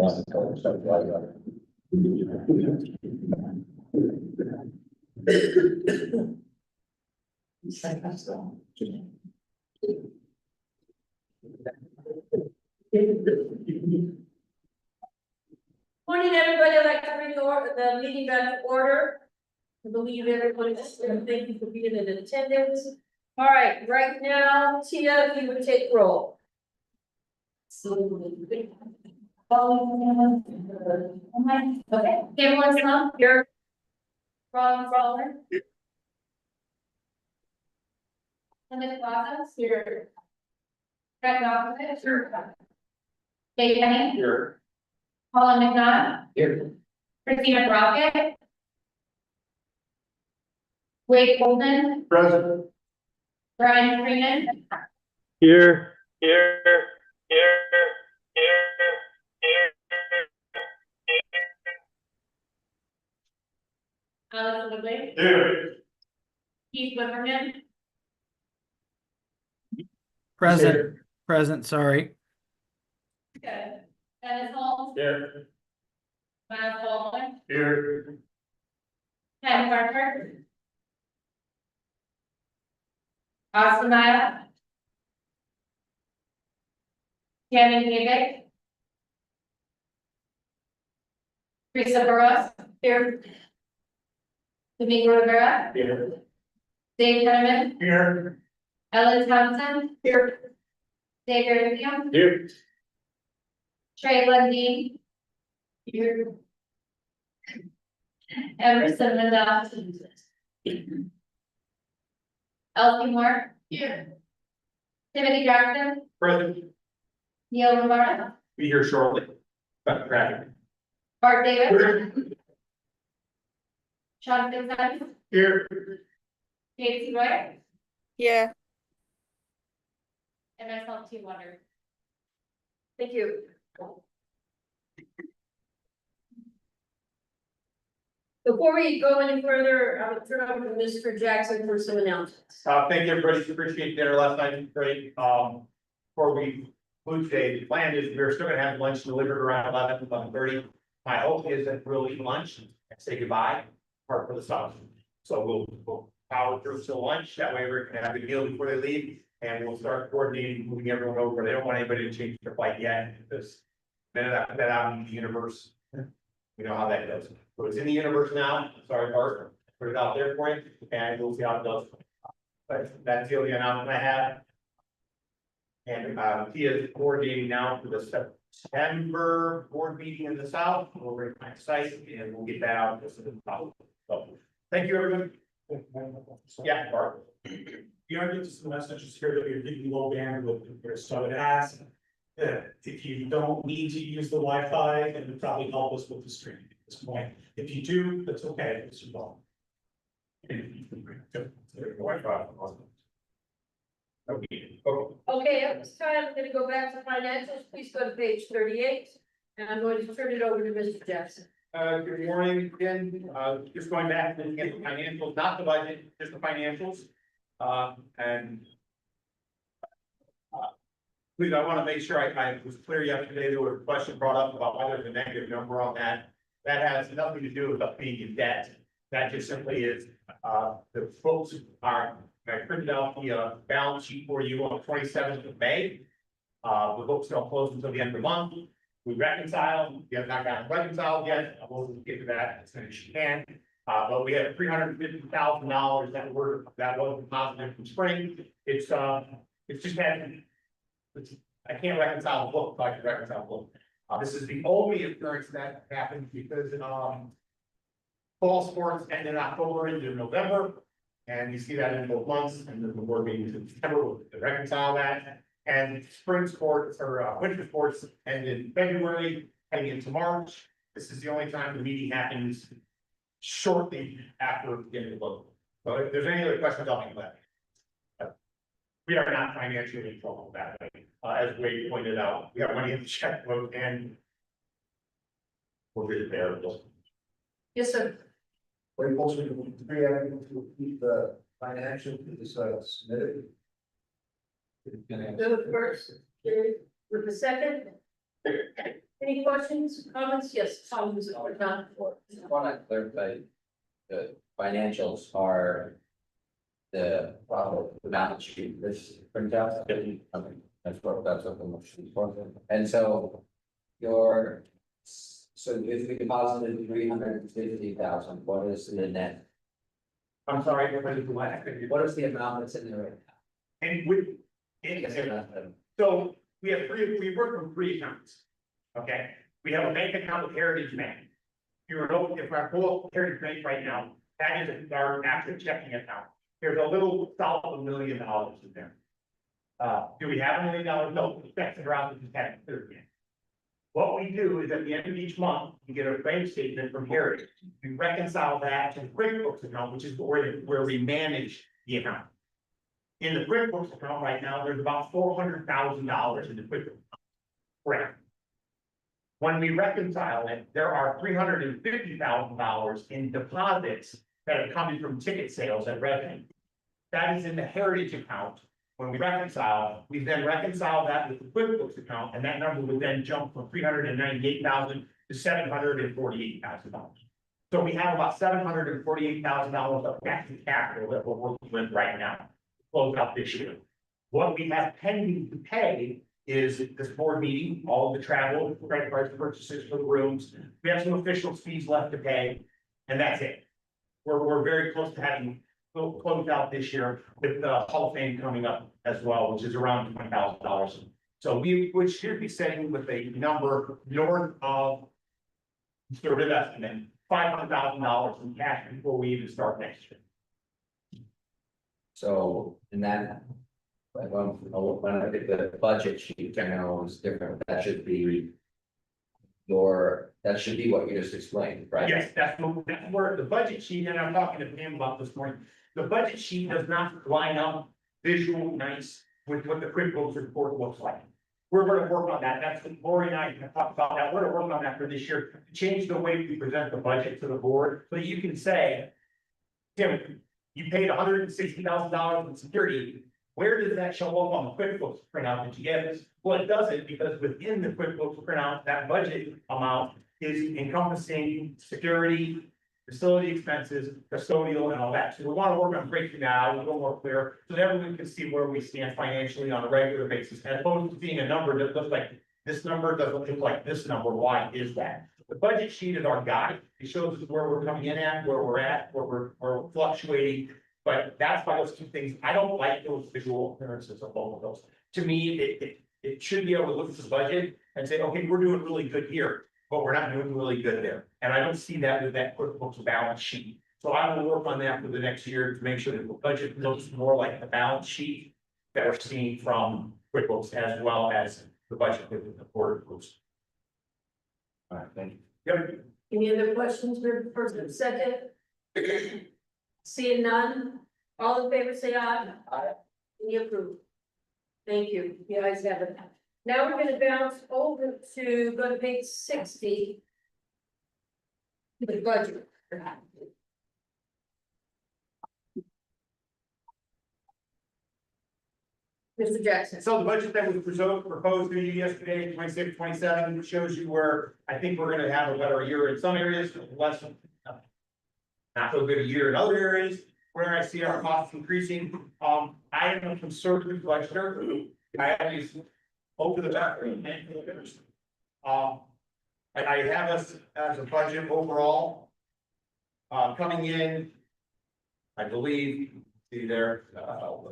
want to tell stuff like that. Morning, everybody. I'd like to bring the meeting back to order. I believe everybody's, thank you for being in attendance. All right, right now, Tia, if you would take roll. Okay, everyone's on here. Ron Fowler. Linda Plaza. Here. Greg Malkovich. Here. Dave Penny. Here. Paula McNaught. Here. Christina Rocket. Wade Golden. Present. Brian Freeman. Here. Alice Woodley. Here. Keith Wimmerman. Present, sorry. Okay. Dennis Holmes. Here. Miles Baldwin. Here. Ken Parker. Austin Maya. Tammy David. Teresa Burrows. Here. Domingo Rivera. Here. Dave Henneman. Here. Ellen Thompson. Here. Dave Rubio. Here. Trey Lundeen. Here. Emerson Mendel. Elsie Moore. Here. Timothy Jackson. Present. Neil Romero. Be here shortly. But traffic. Bart Davis. Sean Vincent. Here. Casey Roy. Yeah. And myself, T. Wonder. Thank you. Before we go any further, I'll turn over to Mr. Jackson for some announcements. Thank you, everybody. Appreciate dinner last night. It was great. Before we move today, the plan is we're still gonna have lunch delivered around 11:30. My hope is that we'll eat lunch and say goodbye, part for the summer. So we'll power through till lunch. That way we can have a meal before they leave. And we'll start coordinating, moving everyone over. They don't want anybody to change their flight yet, because then that out in the universe. You know how that goes. So it's in the universe now. Sorry, Bart, put it out there for you, and we'll see how it goes. But that's the only announcement I have. And Tia is coordinating now for the September board meeting in the south. We'll bring my site and we'll get that out just in the south. So, thank you, everyone. Yeah, Bart. You know, get some messages here that you're getting low bandwidth here, so it asks that if you don't need to use the Wi-Fi, then it'll probably help us with the streaming at this point. If you do, that's okay, it's your fault. Okay, at this time, I'm gonna go back to financials. Please go to page 38. And I'm going to turn it over to Mr. Jackson. Good morning again. Just going back and looking at the financials, not the budget, just the financials. Please, I want to make sure I was clear yesterday. There was a question brought up about why there's a negative number on that. That has nothing to do with us being in debt. That just simply is, the folks are, I printed out the balance sheet for you on the 27th of May. The books don't close until the end of the month. We reconcile, we have not gotten reconciled yet. I will get to that as soon as you can. But we have $350,000 that was deposited from spring. It's just had, I can't reconcile the book, so I can reconcile the book. This is the only occurrence that happened because, fall sports ended in October into November. And you see that in both months, and then the board meeting in September will reconcile that. And spring sports or winter sports end in February, heading into March. This is the only time the meeting happens shortly after the end of the vote. So if there's any other questions, I'll be glad. We are not financially in trouble with that, as Wade pointed out. We have money in the checkbook and we're good there. Yes, sir. Are you also going to be able to keep the financial to this submitted? Do it first, with the second. Any questions, comments? Yes, Tom, is it or not? Just want to clarify, the financials are the balance sheet, this printout. Okay, that's what the motion is for. And so so if we deposited 350,000, what is the net? I'm sorry, what is the last? What is the amount that's in there right now? And with, I guess and- that's not- so we work from three accounts. Okay, we have a bank account with Heritage Bank. If I pull up Heritage Bank right now, that is our active checking account. There's a little south of $1 million in there. Do we have $1 million? No, that's around the 10, 30. What we do is at the end of each month, we get a bank statement from Heritage. We reconcile that to the QuickBooks account, which is where we manage the account. In the QuickBooks account right now, there's about $400,000 in the QuickBooks. Correct. When we reconcile it, there are $350,000 in deposits that are coming from ticket sales and revenue. That is in the Heritage account. When we then reconcile that with the QuickBooks account, and that number would then jump from $398,000 to $748,000. So we have about $748,000 of active capital that we're working with right now, to close out this year. What we have pending to pay is this board meeting, all of the travel, credit card purchases for the rooms. We have some official fees left to pay, and that's it. We're very close to having closed out this year with the Hall of Fame coming up as well, which is around $20,000. So we should be sitting with a number north of conservative estimate, $500,000 in cash before we even start next year. So, in that, like, when I did the budget sheet, I know it was different, that should be what you just explained, right? Yes, that's where the budget sheet, and I'm talking to Pam about this morning, the budget sheet does not line up visual nice with what the QuickBooks report looks like. We're gonna work on that, that's what Lori and I have talked about that, we're gonna work on that for this year, to change the way we present the budget to the board, so you can say, Tim, you paid $160,000 in security, where does that show up on the QuickBooks printout that you get us? Well, it doesn't, because within the QuickBooks printout, that budget amount is encompassing security, facility expenses, custodial, and all that. So we want to work on breaking that out a little more clear, so that everyone can see where we stand financially on a regular basis, as opposed to seeing a number that looks like this number doesn't look like this number. Why is that? The budget sheet is our guide. It shows us where we're coming in at, where we're at, where we're fluctuating. But that's why those two things, I don't like those visual appearances of both of those. To me, it should be able to look at the budget and say, okay, we're doing really good here, but we're not doing really good there. And I don't see that with that QuickBooks balance sheet. So I will work on that for the next year to make sure that the budget looks more like the balance sheet that we're seeing from QuickBooks, as well as the budget that the board approves. All right, thank you. Yep. Any other questions for the first and second? Seeing none, all in favor, say aye. Aye. Any approved? Thank you, you guys have it. Now we're gonna bounce over to, go to page 60. The budget. Mr. Jackson. So the budget that was proposed to you yesterday, 26, 27, shows you where I think we're gonna have a better year in some areas, less. Not so good a year in other areas where I see our costs increasing. I am a conservative budgeter. I always over the back. I have us as a budget overall. Coming in, I believe, see there. About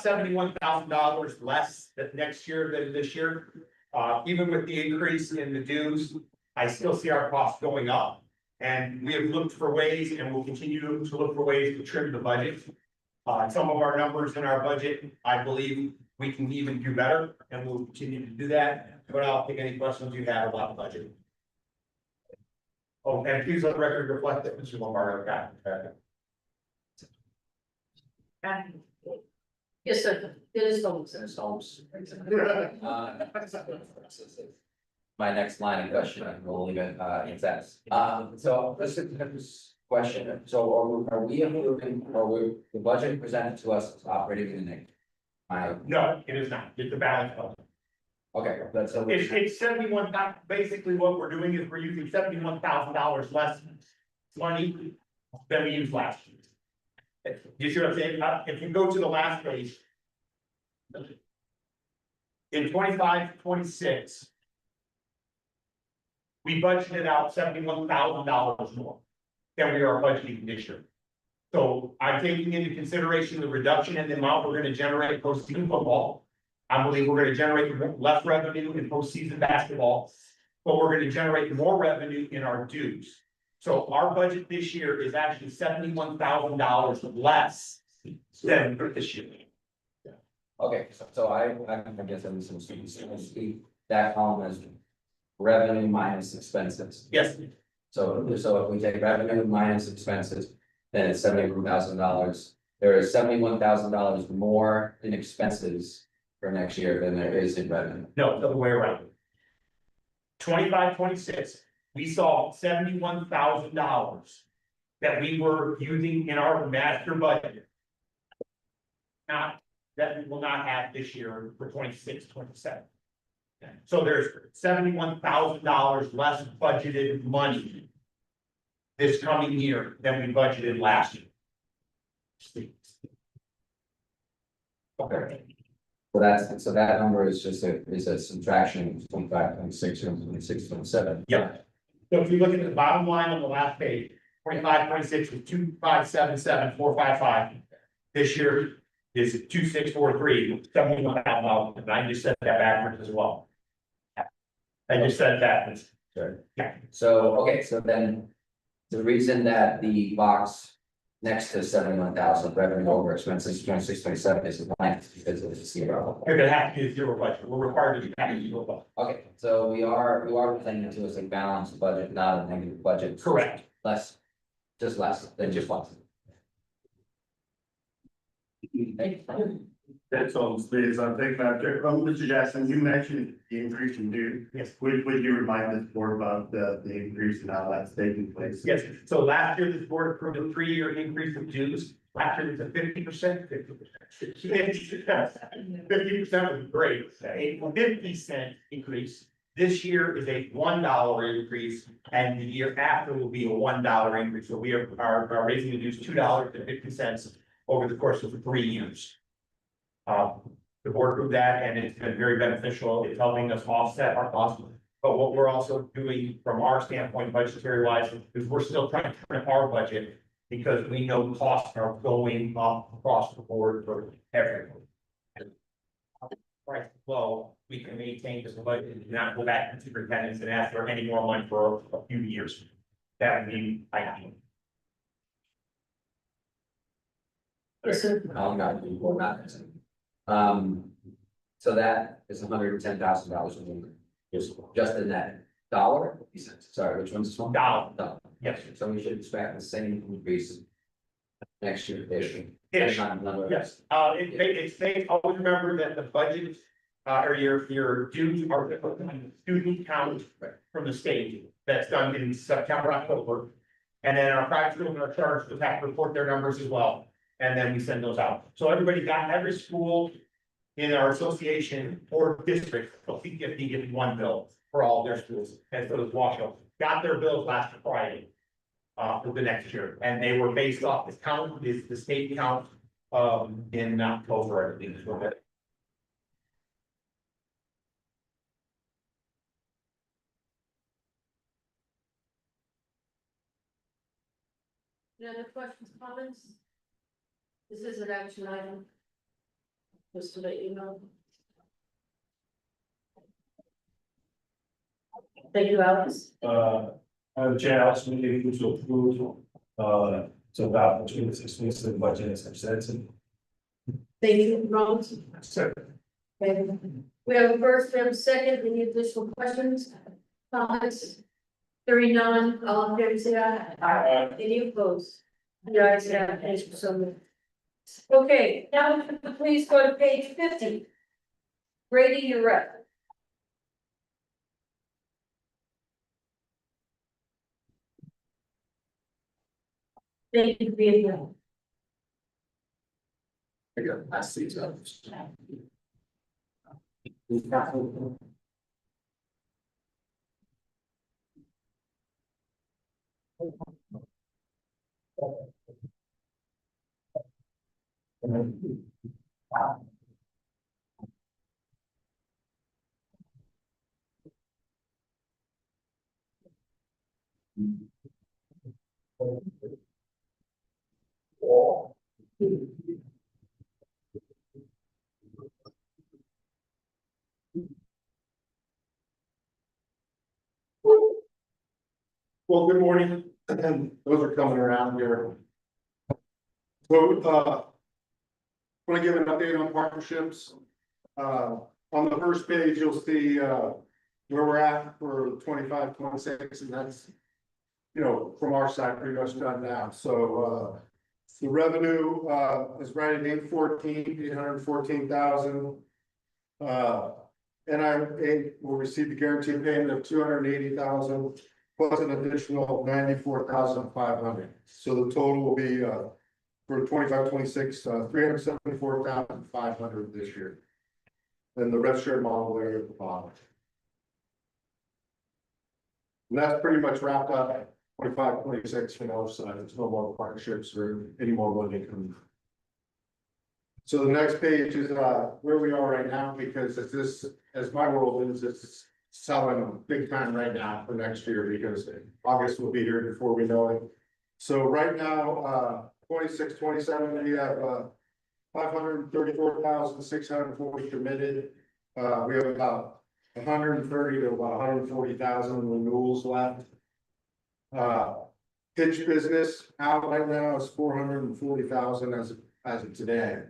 $71,000 less than next year than this year. Even with the increase in the dues, I still see our costs going up. And we have looked for ways, and we'll continue to look for ways to trim the budget. Some of our numbers in our budget, I believe we can even do better, and we'll continue to do that. But I'll take any questions you have about the budget. Oh, and please let the record reflect that Mr. Lombardo got it. Yes, sir, it is Thomas. Since homes. My next line of question, we'll leave it, excess. So this question, so are we approving, the budget presented to us is operating in the negative? No, it is not. It's the balance budget. Okay, that's. It's 71, basically what we're doing is we're using $71,000 less money than we used last year. You see what I'm saying? If you go to the last page. In 25-26. We budgeted out $71,000 more than we are budgeting this year. So I'm taking into consideration the reduction in the amount we're gonna generate postseason football. I believe we're gonna generate less revenue in postseason basketball, but we're gonna generate more revenue in our dues. So our budget this year is actually $71,000 less than this year. Okay, so I guess I'm some students, that column is revenue minus expenses. Yes, So if we take revenue minus expenses, then it's $71,000. There is $71,000 more in expenses for next year than there is in revenue. no, the other way around. 25-26, we saw $71,000 that we were using in our master budget. Now, that we will not have this year for 26-27. So there's $71,000 less budgeted money this coming year than we budgeted last year. Okay. So that number is just a subtraction of 25, 26, and 26, 27. Yep. So if you look at the bottom line on the last page, 25-26 was 2,577,455. This year is 2,643, $71,000, and I just said that backwards as well. I just said that. Sure. Yeah. So, okay, so then the reason that the box next to 71,000 revenue over expenses 26, 27 is blank because it's a zero. You're gonna have to do a zero budget. We're required to do a zero budget. Okay, so we are planning it to as a balanced budget, not a negative budget. Correct. Just less than just less. That's all, please, I'm thinking about, Mr. Jackson, you mentioned the increase in dues. Yes. Would you remind us more about the increase and how that's taking place? Yes, so last year, this board approved a 3-year increase of dues. Last year, it was a 50%, 50%. 50% was great. A 50-cent increase. This year is a $1 increase, and the year after will be a $1 increase. So we are raising the dues $2.50 over the course of 3 years. The board approved that, and it's been very beneficial. It's helping us offset our costs. But what we're also doing from our standpoint, budgetary wise, is we're still trying to trim our budget because we know costs are going up across the board for everyone. Right, well, we can maintain this budget and not go back to superintendents and ask for any more money for a few years. That would be ideal. So that is $110,000 just in that dollar. Sorry, which one's this one? Dollar. Yes. So we should expect the same increase next year. Ish. Yes. It's always remember that the budget, or your dues are student count from the state. That's done in September, October. And then our private schools are charged to have to report their numbers as well. And then we send those out. So every school in our association or district, CFD gets one bill for all their schools. And so those Washoe got their bills last Friday. For the next year, and they were based off this count, the state count, in October, I believe is what it. Any other questions, comments? This is an action item. Just to let you know. Thank you, Alex. Chair, I also need you to approve, to adopt the 26 budget as presented. Thank you, Ron. Sir. Okay. We have a first and a second. Any additional questions? Comments? Hearing none, all in favor, say aye. Aye. Any opposed? The ayes have it, thank you so much. Okay, now please go to page 50. Brady, you're rep. Thank you for being here. I see. Well, good morning, and those are coming around here. So, want to give an update on partnerships. On the first page, you'll see, where we're at for 25-26, and that's, you know, from our side, pretty much done now, so, the revenue, is right at 814,000. NIAA will receive the guaranteed payment of 280,000 plus an additional 94,500. So the total will be, for 25-26, 374,500 this year. And the rev share model there at the bottom. And that's pretty much wrapped up 25-26, you know, so there's no more partnerships or any more money coming. So the next page is, where we are right now, because as my world is, it's selling big time right now for next year, because August will be here before we know it. So right now, 26-27, we have, 534,640 committed. We have about 130 to about 140,000 renewals left. Pitch business out right now is 440,000 as of today.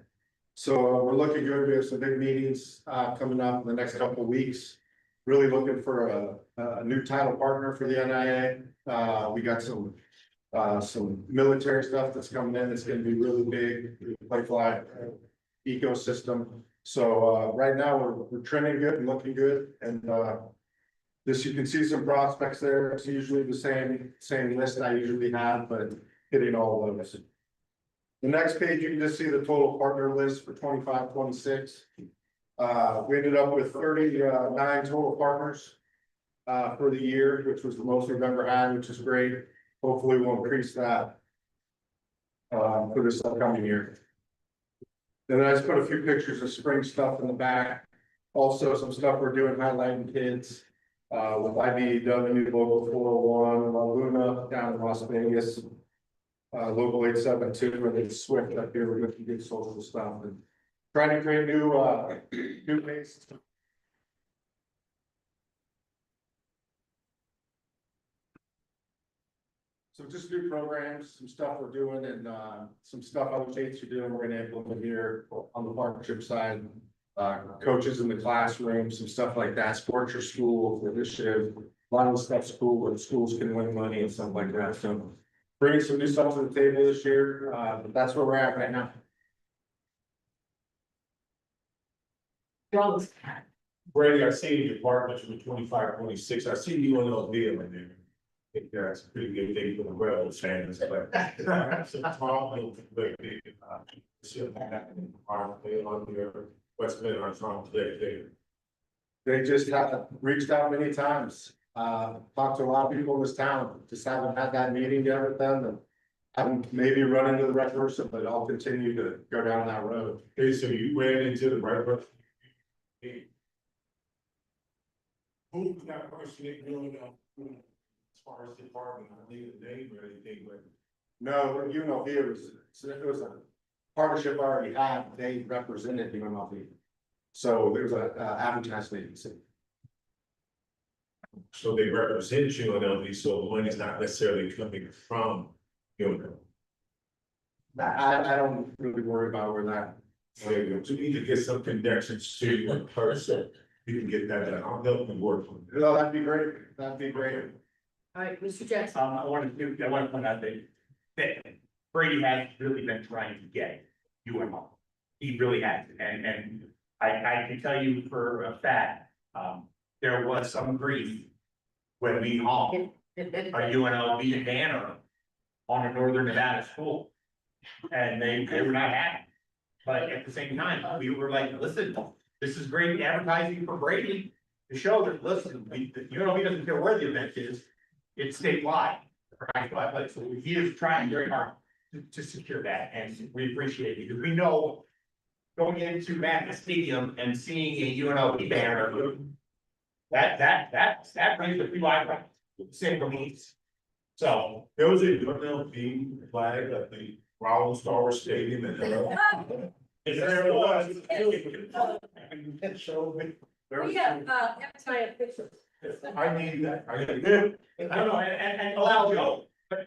So we're looking good. We have some big meetings coming up in the next couple of weeks. Really looking for a new title partner for the NIA. We got some military stuff that's coming in. It's going to be really big. Playfly ecosystem. So right now we're trending good and looking good. And this, you can see some prospects there. It's usually the same list I usually have, but hitting all of those. The next page, you can just see the total partner list for 25-26. We ended up with 39 total partners for the year, which was the most we've ever had, which is great. Hopefully we'll increase that for this upcoming year. And then I just put a few pictures of spring stuff in the back. Also some stuff we're doing highlighting kids with IBEW, Local 401, La Luna down in Las Vegas. Local 872, and then Swift up here, we're looking to get social stuff and trying to create new ways. So just new programs, some stuff we're doing, and some stuff other states are doing, we're gonna implement here on the partnership side. Coaches in the classroom, some stuff like that, sports or school initiative, a lot of the stuff school, where schools can win money and stuff like that, so. Bringing some new stuff to the table this year, but that's where we're at right now. Brady, I see your partnership with 25-26. I see you on those deal in there. I think that's a pretty good thing for the Rebels fans, but. On your West Midland song today. They just have reached out many times, talked to a lot of people in this town, just haven't had that meeting yet with them, and haven't maybe run into the right person, but I'll continue to go down that road. Okay, so you ran into the right person. Who was that person that you know, as far as the department, I need a name or anything, but. No, UNLV, it was a partnership I already had, they represented UNLV. So there was a advertising agency. So they represent you and LV, so the money's not necessarily coming from, you know. I don't really worry about where that. So you need to get some connections to one person, you can get that, I'll help you work on it. No, that'd be great, that'd be great. All right, Mr. Jackson. I want to point out that Brady has really been trying to get UMO. He really has, and I can tell you for a fact, there was some grief when we hung a UNLV banner on a Northern Nevada school. And they were not happy. But at the same time, we were like, listen, this is great advertising for Brady to show that, listen, UNLV doesn't care where the event is, it's statewide. Right, but so he is trying very hard to secure that, and we appreciate it, because we know going into Mackey Stadium and seeing a UNLV banner, that brings a few eyebrows, to say the least. So, There was a UNLV flag at the Brown Star Stadium in the. There was. We have pictures. I need that, I need I don't know, and allow Joe, but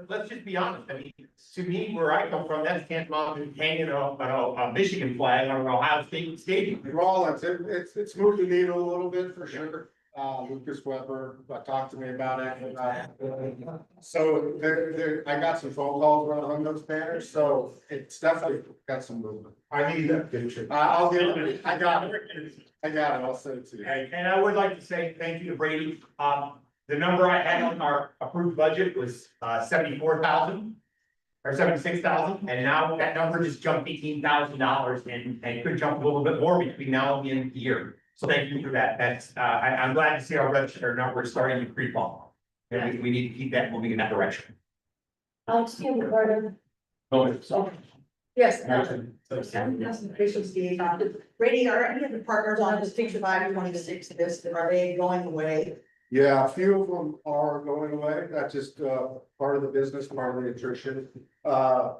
let's just be honest, I mean, to me, where I come from, that's tantamount to hanging a Michigan flag on an Ohio State stadium. Rollins, it's moved the needle a little bit for sure. Lucas Weber, talked to me about it. So I got some phone calls around those banners, so it's definitely got some movement. I need that picture. I'll get it, I got it, I'll send it to you. And I would like to say thank you to Brady. The number I had on our approved budget was 74,000. Or 76,000, and now that number just jumped $18,000 and could jump a little bit more between now and the end of the year. So thank you for that. That's, I'm glad to see our register numbers starting to creep up. And we need to keep that moving in that direction. Alex, you have a part of? Yes. Brady, are any of the partners on this Feature 526 list, are they going away? Yeah, a few of them are going away. That's just part of the business, part of the attrition. I'm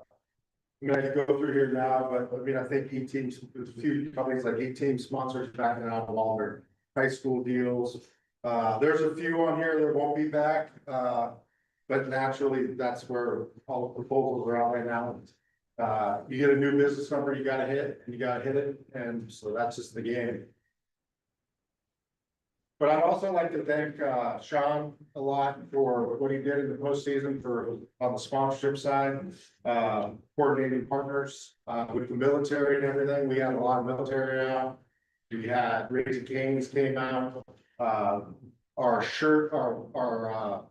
gonna go through here now, but I mean, I think E-Teams, there's a few companies like E-Team sponsors backing out of all their high school deals. There's a few on here that won't be back, but naturally, that's where all the proposals are out right now. You get a new business number, you gotta hit, and you gotta hit it, and so that's just the game. But I'd also like to thank Sean a lot for what he did in the postseason on the sponsorship side. Coordinating partners with the military and everything. We had a lot of military out. We had Raising Cane's came out. Our shirt, our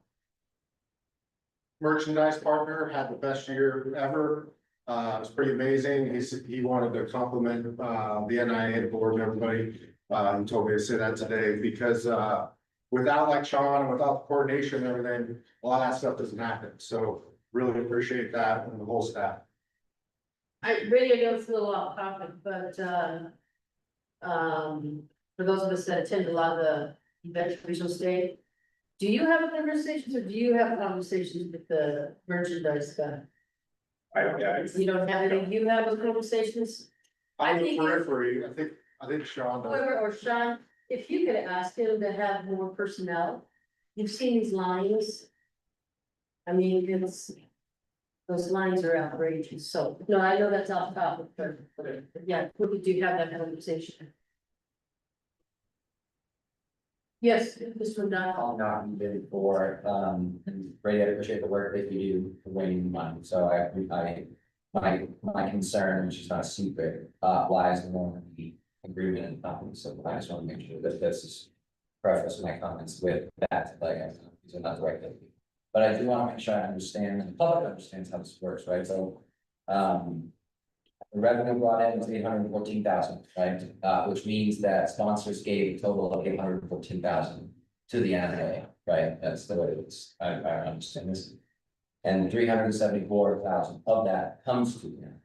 merchandise partner had the best year ever. It was pretty amazing. He wanted to compliment the NIAA board and everybody. He told me to say that today because without like Sean and without the coordination and everything, a lot of that stuff doesn't happen. So really appreciate that and the whole staff. I really know it's a little off topic, but for those of us that attend a lot of the events for regional state, do you have conversations or do you have conversations with the merchandise guy? You don't have any, you have those conversations? On the periphery, I think Sean does. Or Sean, if you could ask him to have more personnel, you've seen these lines. I mean, those lines are outrageous, so, no, I know that's off topic, but yeah, we do have that conversation. Yes, Mr. McDonald. Not been for, and Brady, I appreciate the work that you do for winning money, so my concern, which is not a secret, lies more in the agreement and company, so I just want to make sure that this is preface my comments with that, like, these are not the right things. But I do want to make sure I understand, and the public understands how this works, right, so, the revenue brought in was 814,000, right, which means that sponsors gave a total of 814,000 to the NIAA, right, that's the way it is, I understand this. And 374,000 of that comes to the NIAA,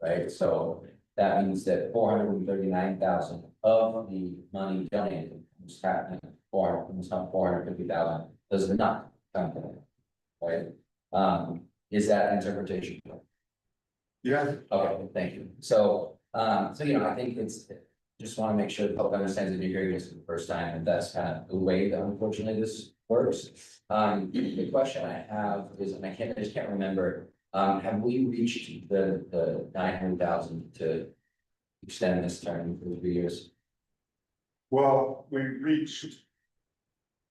right, so that means that 439,000 of the money donated, was happening, 450,000, does not come to them, right? Is that interpretation? Yeah. Okay, thank you. So, I think just want to make sure the public understands that you're hearing this for the first time, and that's kind of the way that unfortunately this works. The question I have is, and I just can't remember, have we reached the 900,000 to extend this term for 3 years? Well, we reached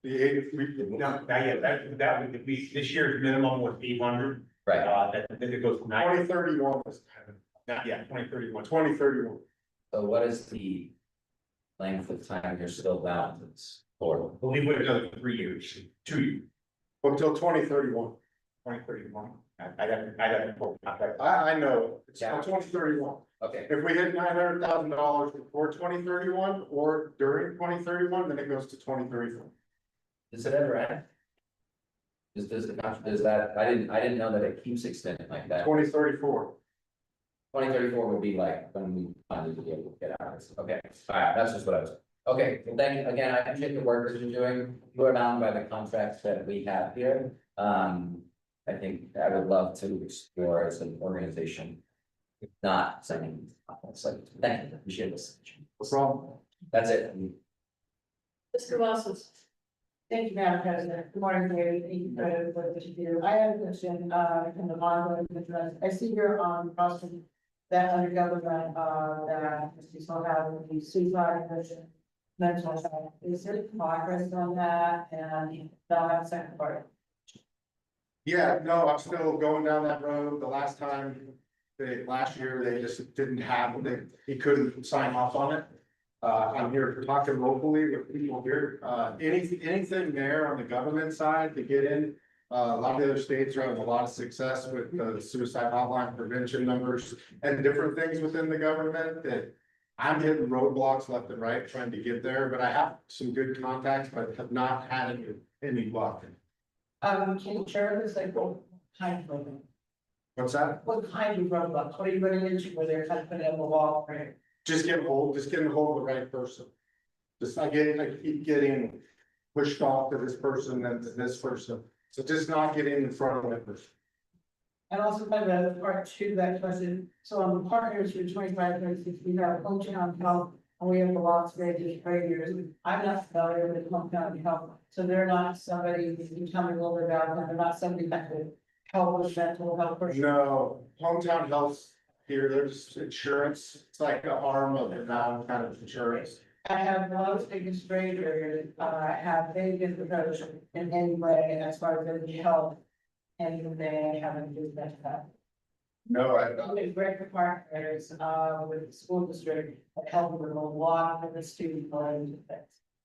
the 8. No, not yet. That would be, this year's minimum was 800. Right. Then it goes to 2031. not yet, 2031. 2031. So what is the length of time you're still bound to this for? We'll leave it another 3 years, 2 years, Until 2031. 2031. I got contract. I know, it's Yeah. 2031. Okay, If we hit $900,000 before 2031 or during 2031, then it goes to 2034. does it ever end? Does that, I didn't know that it keeps extending like that. 2034. 2034 would be like when we finally be able to get out of this. Okay, all right, that's just what I was. Okay, well, thank you. Again, I appreciate the work that you're doing. You are bound by the contracts that we have here. I think I would love to explore as an organization. If not saying, so thank you, appreciate this. No problem. That's it. Mr. Lawson. Thank you, Madam President. Good morning, Mary. Thank you for what you do. I have a question, from the ongoing address. I see here on Boston that under government, that we still have the suicide prevention, mental health. Is there progress on that? And the second part. Yeah, no, I'm still going down that road. The last year, they just didn't have, he couldn't sign off on it. I'm here talking locally with people here, anything there on the government side to get in. A lot of the other states are having a lot of success with the suicide hotline prevention numbers and different things within the government that I'm hitting roadblocks left and right trying to get there, but I have some good contacts, but have not had any luck. Can you share with us, like, what kind of program? What's that? What kind of roadblocks? What are you running into where they're kind of putting up a wall, right? Just getting hold of the right person. I keep getting pushed off to this person and to this person, so just not getting in front of that person. And also kind of part two of that question, so on the partners for 25-26, we have hometown health, and we have the lots of radios. I'm not familiar with hometown health, so they're not somebody, you tell me a little bit about them, they're not somebody that could help with mental health. No, hometown health here, there's insurance, it's like an arm of the non kind of insurance. I have no taken straight or have they been proposed in any way as far as the health? And they haven't do that. No, I I'm a great partners with the school district that help with a lot of the student loans.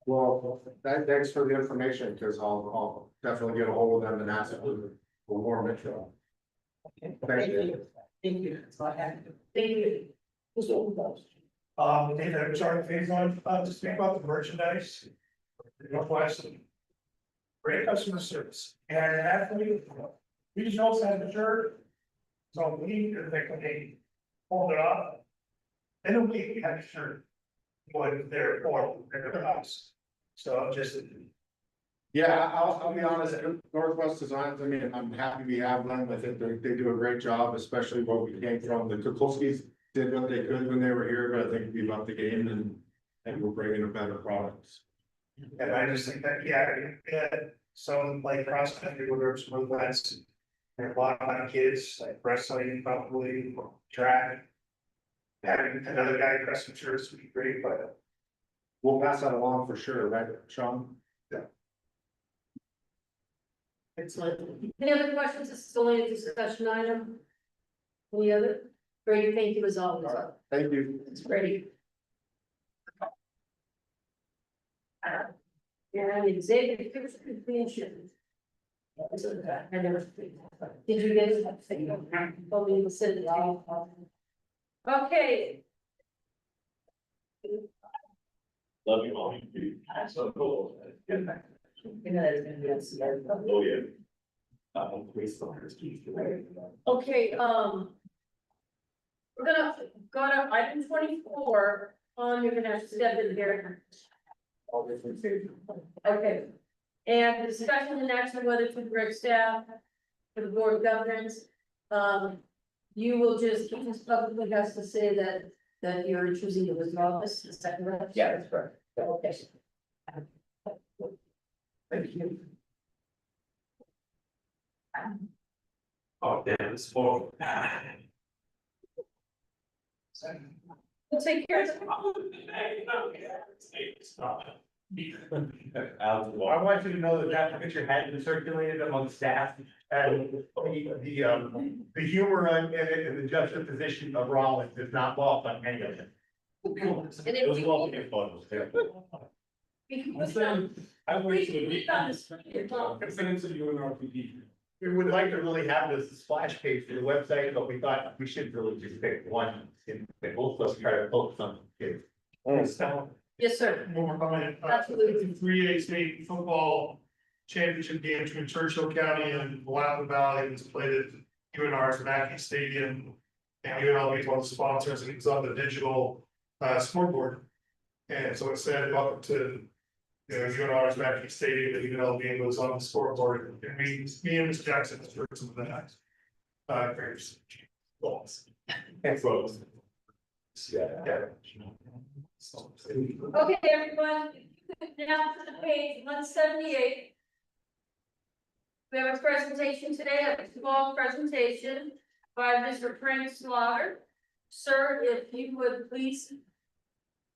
well, thanks for the information, because I'll definitely get a hold of them and ask for more info. Okay, Thank you. Thank you. That's all I have to do. Thank you. David, I'm sorry, phase one, to speak about the merchandise. Northwest. Great customer service, and actually, we just also have the shirt. So we, they hold it up. In a week, we had a shirt. What they're for, their house. So just. Yeah, I'll be honest, Northwest Designs, I mean, I'm happy we have them, I think they do a great job, especially what we came from, the Kukulskis did what they could when they were here, but I think we love the game and we're bringing a better products. And I just think that, yeah, some like cross country groups, movements. There are a lot of kids like wrestling, probably track. Having another guy dressed in shirts would be great, but We'll pass that along for sure, right, Sean? Excellent. Any other questions? This is only a discussion item. Any other? Brady, thank you as always. Thank you. It's Brady. And executive convention. I never. Did you get it? Only the city. Okay. Love you all. So cool. Oh, yeah. Okay, we're gonna go to item 24, you're gonna have to step in here. Okay, and discussion and action whether to direct staff for the board of governance. You will just publicly has to say that you're choosing to withdraw this, is that correct? Yeah, that's correct. Okay. Thank you. Oh, damn, it's for. We'll take care of it. I want you to know that that picture had been circulated among staff and the humor in it and the juxtaposition of Rollins is not lost on any of them. And It was if well taken photos. we can put some, I we went can to a read meeting. on the screen, you're talking. I sent it to you in RPD. We would like to really have this splash page for the website, but we thought we should really just pick one, and both of us try to focus on kids. Yes, sir. One more comment. Absolutely. 3A state football championship game between Churchill County and Willamette Valley was played at UNR's Mackey Stadium. And UNLV is one of the sponsors, and it was on the digital scoreboard. And so it said, welcome to, you know, UNR's Mackey Stadium, the UNLV was on the scoreboard. And me and Mr. Jackson has heard some of that. Great. Goals. Thanks, folks. Yeah. Okay, everyone, now to the page 178. We have a presentation today, a small presentation by Mr. Frank Slaughter. Sir, if you would please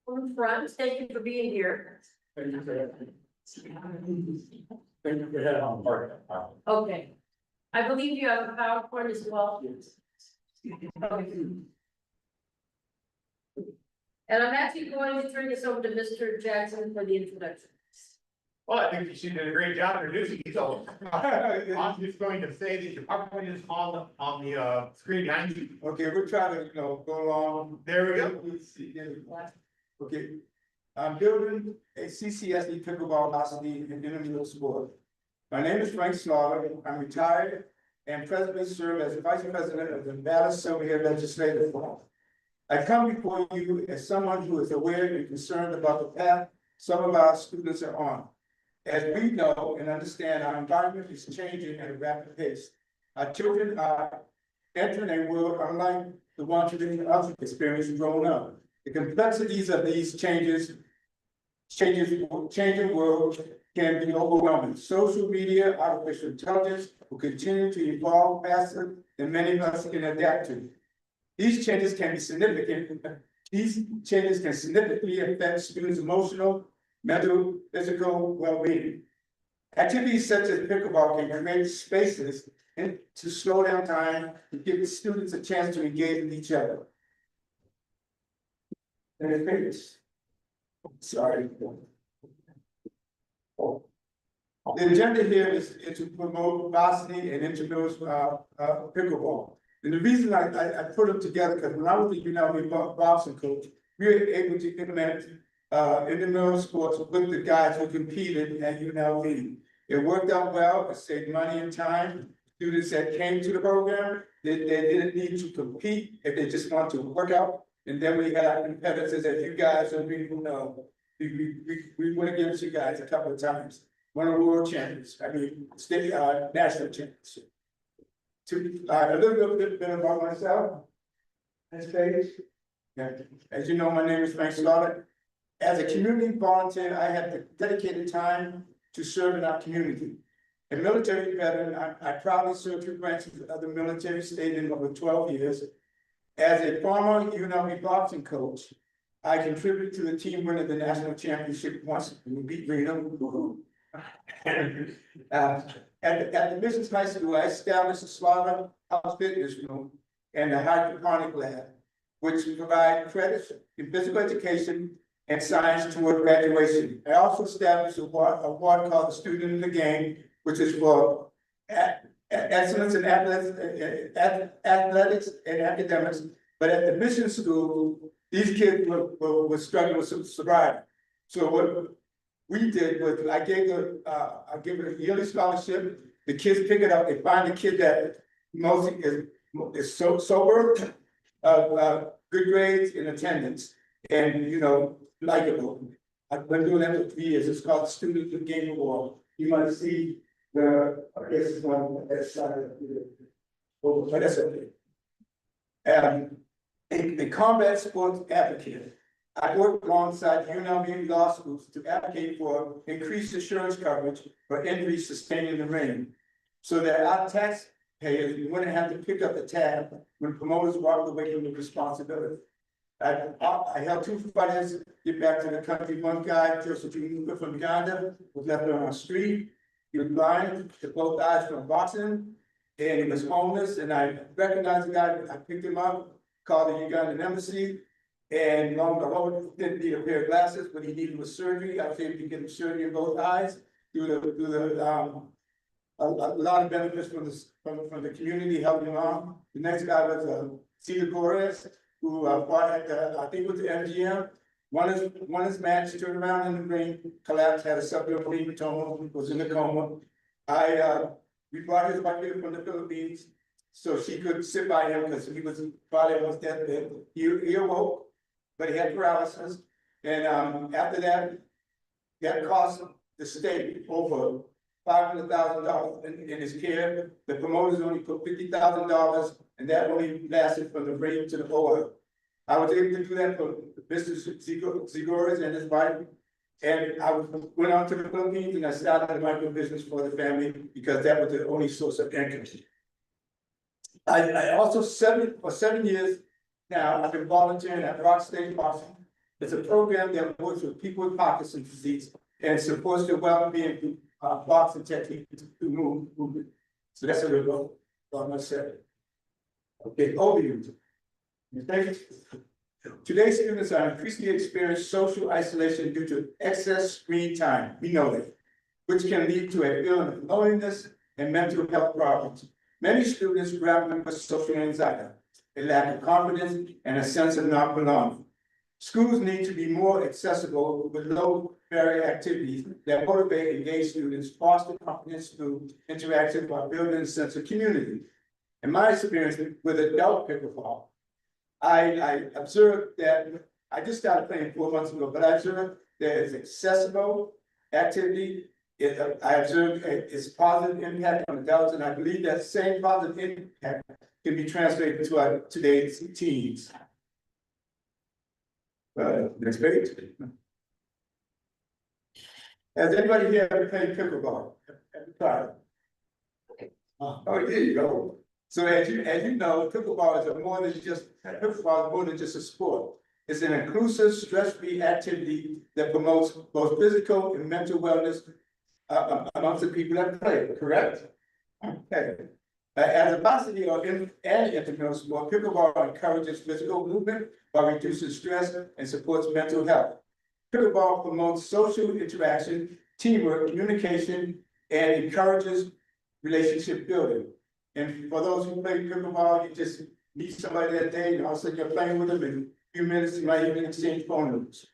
come in front, thank you for being here. Thank you for having on part. Okay, I believe you have a PowerPoint as well. Okay. And I'm actually going to turn this over to Mr. Jackson for the introduction. Well, I think she did a great job introducing yourself. I'm just going to say that your PowerPoint is on the screen behind you. Okay, we're trying to, go along. There we go. Okay, I'm building a CCSD pickleball velocity and intermediate sport. My name is Frank Slaughter. I'm retired and presently serve as the Vice President of the Nevada Assembly Legislative Forum. I come before you as someone who is aware and concerned about the path some of our students are on. As we know and understand, our environment is changing at a rapid pace. Our children are entering a world unlike the one traditionally us experienced growing up. The complexities of these changing world can be overwhelming. Social media, artificial intelligence will continue to evolve faster than many of us can adapt to. These changes can be significant. These changes can significantly affect students' emotional, mental, physical well-being. Activities such as pickleball can create spaces and to slow down time and give students a chance to engage with each other. And sorry. The agenda here is to promote varsity and intramural pickleball. And the reason I put them together, because when I was the UNLV boxing coach, we were able to implement intramural sports with the guys who competed at UNLV. It worked out well, it saved money and time. Students that came to the program, they didn't need to compete if they just want to work out. And then we had our competitors, as you guys and people know, we went against you guys a couple of times. One of the world champions, state national champions. A little bit about myself. Next page. Yeah. As you know, my name is Frank Slaughter. As a community volunteer, I have the dedicated time to serve in our community. A military veteran, I proudly served 2 branches of the military, stayed in over 12 years. As a former UNLV boxing coach, I contributed to the team winning the national championship once. We beat Reno. At the Missions High School, I established a Slaughter House Fitness Room and a hydroponic lab, which provide credits in physical education and science toward graduation. I also established a award called the Student in the Game, which is for excellence in athletics and academics. But at the mission school, these kids were struggling with sobriety. So what we did was I gave it a yearly scholarship. The kids pick it up. They find the kid that mostly is so sober, good grades in attendance, and likable. I've been doing that for 3 years. It's called the Student in the Game Award. You might see I guess it's one that's but that's okay. A combat sports advocate. I work alongside UNLV law schools to advocate for increased insurance coverage for injuries sustained in the ring, so that our taxpayers wouldn't have to pick up the tab when promoters walk away from the responsibility. I helped 2 fighters get back to the country. One guy, Joseph from Uganda, was left on the street. He was blind to both eyes from boxing, and he was homeless. And I recognized the guy. I picked him up, called the Ugandan embassy, and lo and behold, he didn't need a pair of glasses, but he needed a surgery. I was able to get him surgery in both eyes through the lot of benefits from this, from the community helping on. The next guy was, Cedar Torres, who, fought at the, I think it was the MGM. One is matched, turned around in the ring, collapsed, had a subdural hematoma, was in a coma. We brought his wife here from the Philippines, so she could sit by him, because he was probably on his deathbed. He awoke, but he had paralysis, and, after that cost the state over $500,000 in his care. The promoters only put $50,000, and that only lasted from the rain to the oil. I was able to do that for Mr. Zigores and his wife. And I went on to the Philippines and I started a micro business for the family because that was the only source of income. I also for 7 years now, I've been volunteering at Rock State Boston. It's a program that works with people with Parkinson's disease and supports their well-being through boxing techniques to move. So that's a real what I said. Okay, overview. Thank you. Today's students are increasingly experiencing social isolation due to excess screen time. We know that, which can lead to a feeling of loneliness and mental health problems. Many students grapple with social anxiety, a lack of confidence, and a sense of not belonging. Schools need to be more accessible with low barrier activities that motivate engaged students, foster confidence through interaction while building a sense of community. In my experience with adult pickleball, I observed that I just started playing 4 months ago, but I observed that it's accessible activity. I observed its positive impact on adults, and I believe that same positive impact can be translated to our today's teens. Next page. Has anybody here ever played pickleball? Oh, there you go. So as you know, pickleball is more than just a sport. It's an inclusive, stress-free activity that promotes both physical and mental wellness amongst the people that play, correct? Okay. As a varsity or intramural sport, pickleball encourages physical movement by reducing stress and supports mental health. Pickleball promotes social interaction, teamwork, communication, and encourages relationship building. And for those who play pickleball, you just meet somebody that day, and all of a sudden you're playing with them, in a few minutes you might even exchange phone numbers.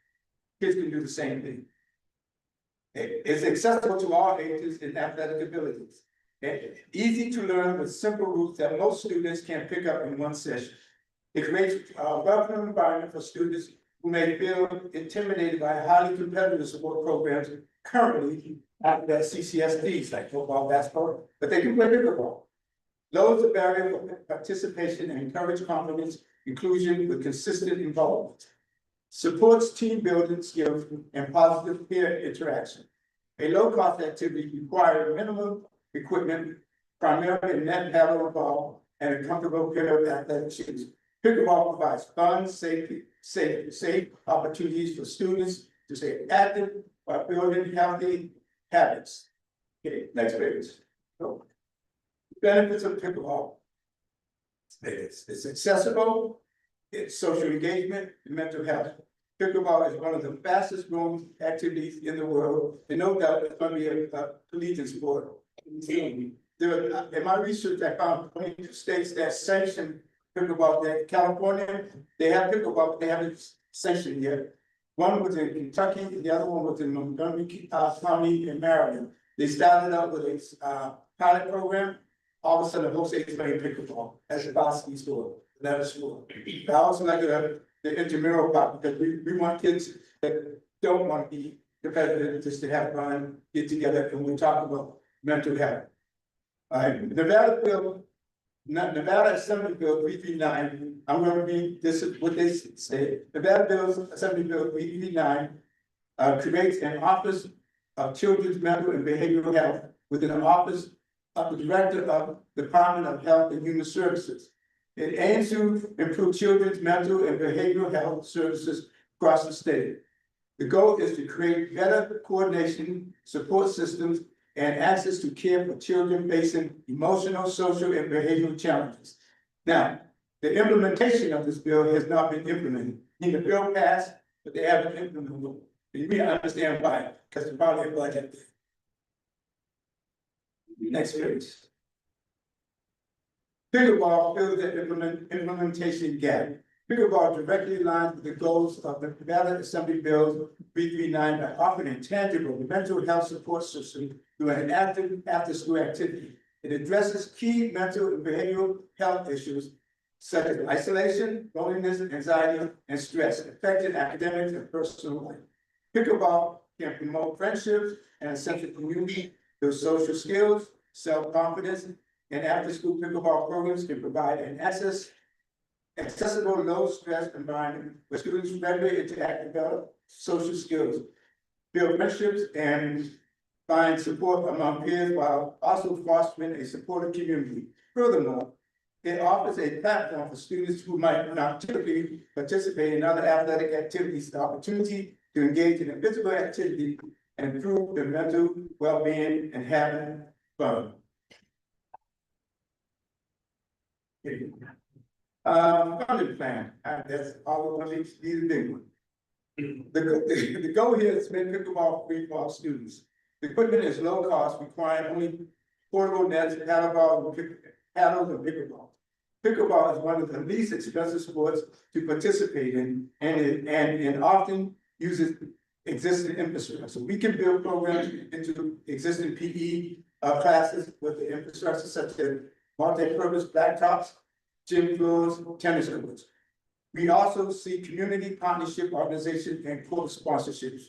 Kids can do the same thing. It's accessible to all ages and athletic abilities. Easy to learn with simple rules that most students can pick up in one session. It creates a welcoming environment for students who may feel intimidated by highly competitive support programs currently at the CCSDs, like football, basketball, but they can play pickleball. Lowers the barrier for participation and encourage confidence, inclusion with consistent involvement. Supports team building skills and positive peer interaction. A low-cost activity requires minimum equipment, primarily net paddle ball, and a comfortable pair of athletic shoes. Pickleball provides fun, safe opportunities for students to stay active while building healthy habits. Okay, next page. So, benefits of pickleball. It's accessible, it's social engagement, and mental health. Pickleball is one of the fastest growing activities in the world, and no doubt it's going to be a collegiate sport. In my research, I found 22 states that sanction pickleball. That California, they have pickleball, but they haven't sanctioned yet. One was in Kentucky, the other one was in Montgomery County in Maryland. They started out with a pilot program. All of a sudden, the whole state is playing pickleball as a varsity sport, not a sport. I also like the intramural part because we want kids that don't want to be competitive, just to have fun, get together, and we talk about mental health. Nevada Assembly Bill 339. I'm going to read this is what they say. Nevada Assembly Bill 339 creates an Office of Children's Mental and Behavioral Health within an Office of the Director of Department of Health and Human Services. It aims to improve children's mental and behavioral health services across the state. The goal is to create better coordination, support systems, and access to care for children facing emotional, social, and behavioral challenges. Now, the implementation of this bill has not been implemented. The bill passed, but they haven't implemented it. You may understand why, because it's probably a budget. Next page. Pickleball fills the implementation gap. Pickleball directly aligns with the goals of the Ballot Assembly Bill 339 by offering a tangible mental health support system through an active after-school activity. It addresses key mental and behavioral health issues such as isolation, loneliness, anxiety, and stress affecting academics and personal life. Pickleball can promote friendships and a sense of community through social skills, self-confidence, and after-school pickleball programs can provide an accessible, low-stress environment where students regularly interact and develop social skills, build friendships, and find support among peers while also fostering a supportive community. Furthermore, it offers a platform for students who might not typically participate in other athletic activities, the opportunity to engage in a physical activity and improve their mental well-being and having fun. Funding plan, that's all of these big one. The goal here is to make pickleball free for all students. The equipment is low cost, requiring only portable nets, paddles, and pickleball. Pickleball is one of the least expensive sports to participate in, and often uses existing infrastructure. So we can build programs into existing PE classes with the infrastructure such as multi-purpose blacktops, gym floors, tennis courts. We also see community partnership organizations and corporate sponsorships.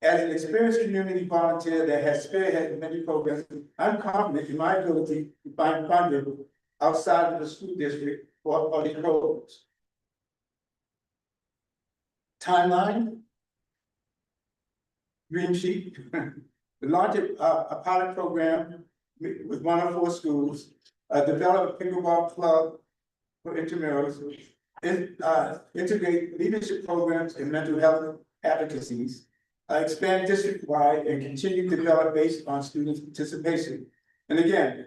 As an experienced community volunteer that has spearheaded many programs, I'm confident in my ability to find funding outside of the school district for these programs. Timeline. Green sheet. We launched a pilot program with 1 of 4 schools, develop a pickleball club for intramurals, integrate leadership programs and mental health advocacies, expand district-wide and continue to develop based on students' participation. And again,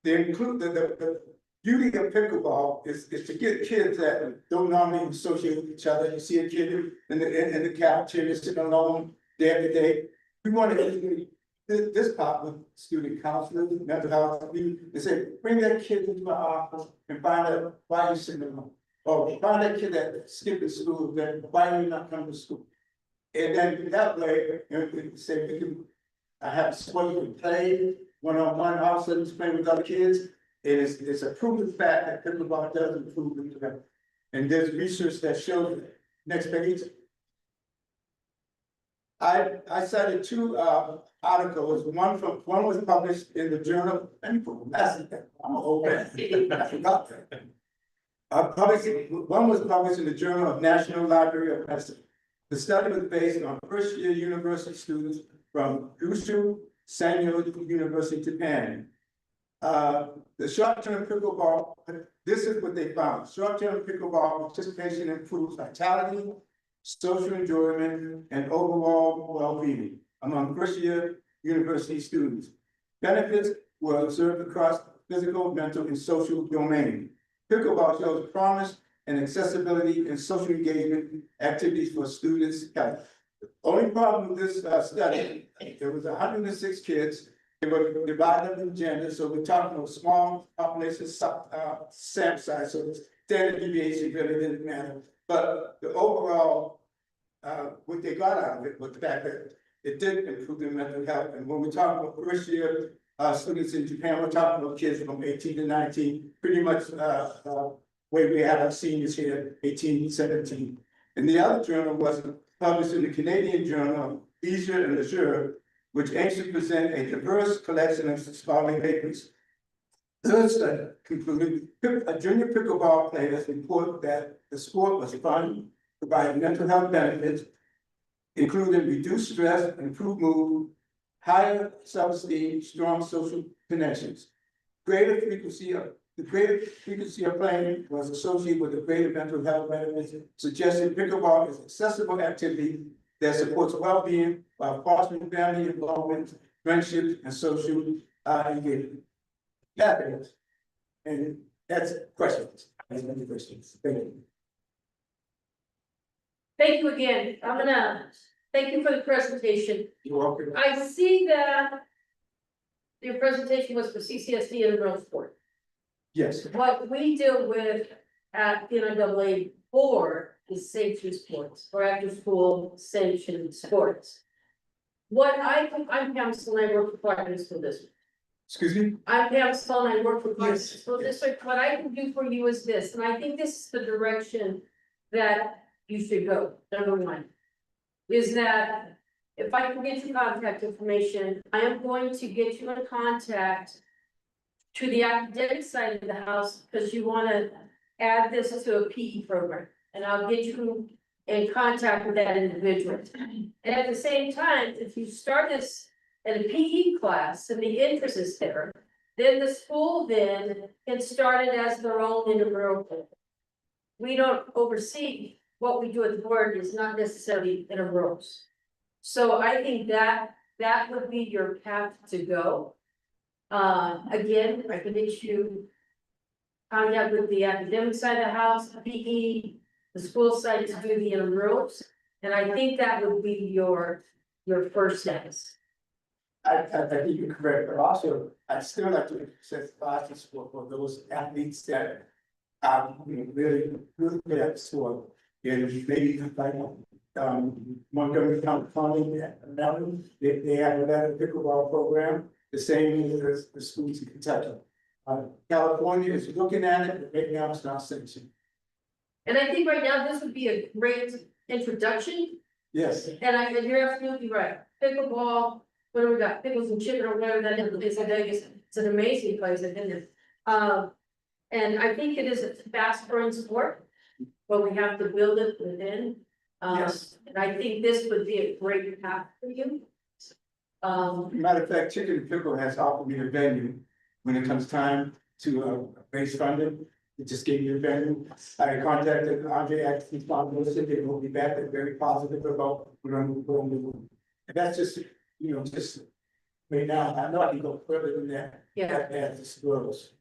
the beauty of pickleball is to get kids that don't normally associate with each other. You see a kid in the cafeteria sitting alone day after day. We want to integrate this part with student counselors, mental health. They say, bring that kid into our office and find out why he's sitting alone. Or find that kid that skipped school, then why are you not coming to school? And then that way, we say we can have sport you can play one-on-one, also playing with other kids. It's a proven fact that pickleball does improve mental health. And there's research that shows it. Next page. I cited 2 articles. One was published in the journal. I'm an old man. I forgot that. One was published in the Journal of National Library of Medicine. The study was based on first-year university students from Kyushu Sanyo University, Japan. The short-term pickleball, this is what they found. Short-term pickleball participation improves vitality, social enjoyment, and overall well-being among first-year university students. Benefits were observed across physical, mental, and social domain. Pickleball shows promise and accessibility and social engagement activities for students' health. The only problem with this study, there was 106 kids. They were divided up in gender, so we're talking about small population sample size, so the standard deviation really didn't matter. But the overall, what they got out of it was the fact that it did improve their mental health. And when we talk about first year students in Japan, we're talking about kids from 18 to 19, pretty much where we have our seniors here, 18, 17. And the other journal was published in the Canadian Journal, Leisure and Leisure, which aims to present a diverse collection of scholarly papers. Third study concluded junior pickleball players report that the sport was fun, provided mental health benefits, including reduced stress, improved mood, higher self-esteem, strong social connections. The greater frequency of playing was associated with the greater mental health benefits, suggesting pickleball is an accessible activity that supports well-being while fostering family involvement, friendships, and social engagement. That is, and that's questions. That's many questions. Thank you. Thank you again. Thank you for the presentation. You're welcome. I see that your presentation was for CCSD and real sport. Yes, What we deal with at the NIAA board is safety sports, or after school sanctioned sports. I'm Pam Sloan, I work for Clark School District. excuse me? I'm Pam Sloan, I work for Clark Yes. School District. What I can do for you is this, and I think this is the direction that you should go, number one. Is that if I can get you contact information, I am going to get you in contact to the academic side of the house, because you wanna add this to a PE program, and I'll get you in contact with that individual. And at the same time, if you start this in a PE class and the interest is there, then the school then can start it as their own intramural program. We don't oversee what we do at the board is not necessarily intramurals. So I think that would be your path to go. Again, I can get you contact with the academic side of the house, PE, the school side to do the intramurals. And I think that would be your first steps. I think you're correct, but also, I'd still like to set classes for those athletes that are really good at the sport. And maybe like, Montgomery County County, they have a pickleball program, the same as the schools in Kentucky. California is looking at it, but right now it's not sanctioned. And I think right now this would be a great introduction. Yes, And you're absolutely right. Pickleball, what do we got? Pickles and chicken or whatever that is in Vegas. It's an amazing place. I've been there. And I think it is a fast growing sport, but we have to build it within. Yes. And I think this would be a great path for you. matter of fact, Chicken and Pickle has offered me a venue when it comes time to raise funding. It just gave me a venue. I contacted Andre at the Foundation, they will be back, they're very positive about what I'm going to do. And that's just, just right now, I know I can go further than that. Yeah. As this grows.